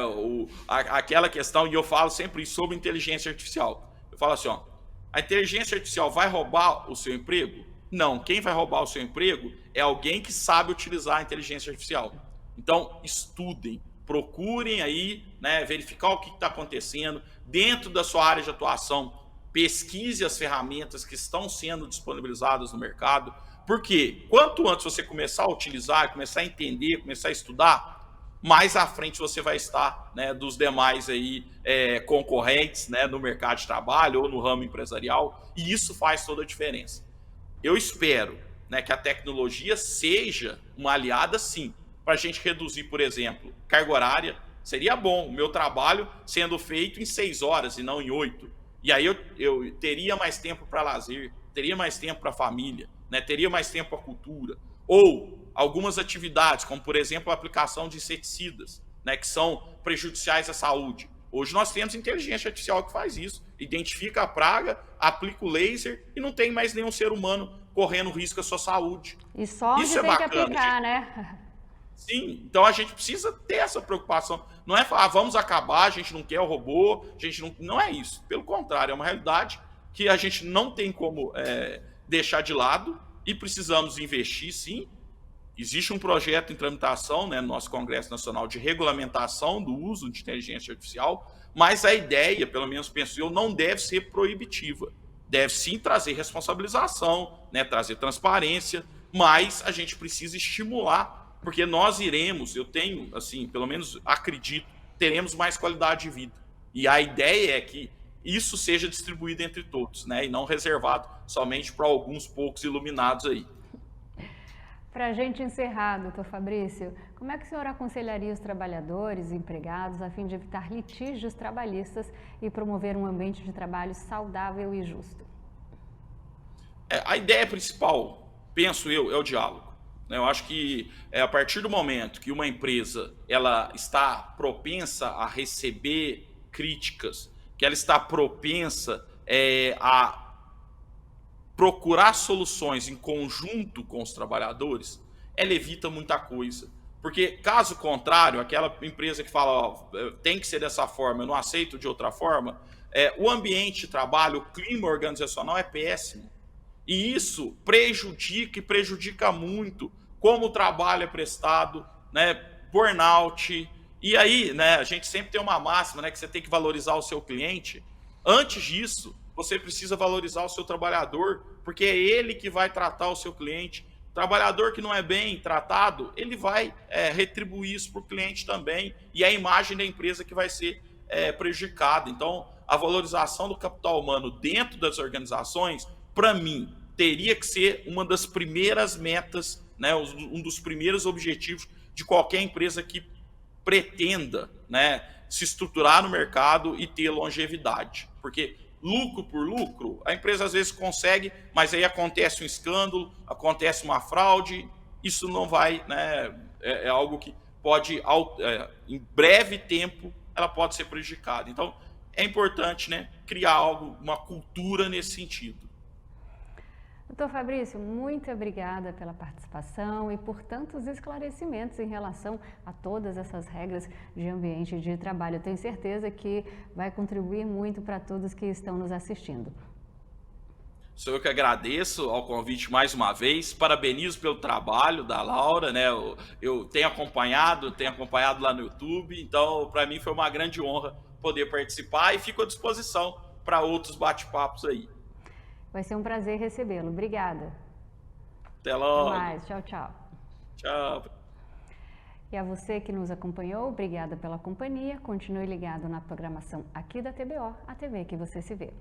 aquela questão, e eu falo sempre sobre inteligência artificial. Eu falo assim, a inteligência artificial vai roubar o seu emprego? Não, quem vai roubar o seu emprego é alguém que sabe utilizar a inteligência artificial. Então, estudem, procurem aí, né, verificar o que está acontecendo dentro da sua área de atuação, pesquise as ferramentas que estão sendo disponibilizadas no mercado, porque quanto antes você começar a utilizar, começar a entender, começar a estudar, mais à frente você vai estar, né, dos demais aí, concorrentes, né, no mercado de trabalho ou no ramo empresarial, e isso faz toda a diferença. Eu espero, né, que a tecnologia seja uma aliada, sim, para a gente reduzir, por exemplo, carga horária. Seria bom o meu trabalho sendo feito em 6 horas e não em 8. E aí eu teria mais tempo para lazer, teria mais tempo para a família, né, teria mais tempo para a cultura. Ou algumas atividades, como, por exemplo, a aplicação de inseticidas, né, que são prejudiciais à saúde. Hoje nós temos inteligência artificial que faz isso. Identifica a praga, aplica o laser e não tem mais nenhum ser humano correndo risco à sua saúde. E só onde isso tem que aplicar, né? Sim, então a gente precisa ter essa preocupação. Não é falar, vamos acabar, a gente não quer o robô, a gente não é isso. Pelo contrário, é uma realidade que a gente não tem como deixar de lado e precisamos investir, sim. Existe um projeto em tramitação, né, no nosso Congresso Nacional de regulamentação do uso de inteligência artificial, mas a ideia, pelo menos penso eu, não deve ser proibitiva. Deve sim trazer responsabilização, né, trazer transparência, mas a gente precisa estimular, porque nós iremos, eu tenho, assim, pelo menos acredito, teremos mais qualidade de vida. E a ideia é que isso seja distribuído entre todos, né, e não reservado somente para alguns poucos iluminados aí. Para a gente encerrar, doutor Fabrício, como é que o senhor aconselharia os trabalhadores e empregados a fim de evitar litígios trabalhistas e promover um ambiente de trabalho saudável e justo? A ideia principal, penso eu, é o diálogo, né? Eu acho que a partir do momento que uma empresa ela está propensa a receber críticas, que ela está propensa a procurar soluções em conjunto com os trabalhadores, ela evita muita coisa. Porque, caso contrário, aquela empresa que fala, ó, tem que ser dessa forma, eu não aceito de outra forma, o ambiente de trabalho, o clima organizacional é péssimo. E isso prejudica e prejudica muito como o trabalho é prestado, né? Burnout. E aí, né, a gente sempre tem uma máxima, né, que você tem que valorizar o seu cliente. Antes disso, você precisa valorizar o seu trabalhador, porque é ele que vai tratar o seu cliente. O trabalhador que não é bem tratado, ele vai retribuir isso para o cliente também, e é a imagem da empresa que vai ser prejudicada. Então, a valorização do capital humano dentro das organizações, para mim, teria que ser uma das primeiras metas, né, um dos primeiros objetivos de qualquer empresa que pretenda, né, se estruturar no mercado e ter longevidade. Porque lucro por lucro, a empresa às vezes consegue, mas aí acontece um escândalo, acontece uma fraude, isso não vai, né, é algo que pode, em breve tempo, ela pode ser prejudicada. Então, é importante, né, criar algo, uma cultura nesse sentido. Doutor Fabrício, muito obrigada pela participação e por tantos esclarecimentos em relação a todas essas regras de ambiente de trabalho. Eu tenho certeza que vai contribuir muito para todos que estão nos assistindo. Sou eu que agradeço ao convite mais uma vez, parabenizo pelo trabalho da Laura, né? Eu tenho acompanhado lá no YouTube, então para mim foi uma grande honra poder participar e fico à disposição para outros bate-papos aí. Vai ser um prazer recebê-lo. Obrigada. Até Até logo. mais. Tchau, tchau. Tchau. E a você que nos acompanhou, obrigada pela companhia. Continue ligado na programação aqui da TBO, a TV que você se vê.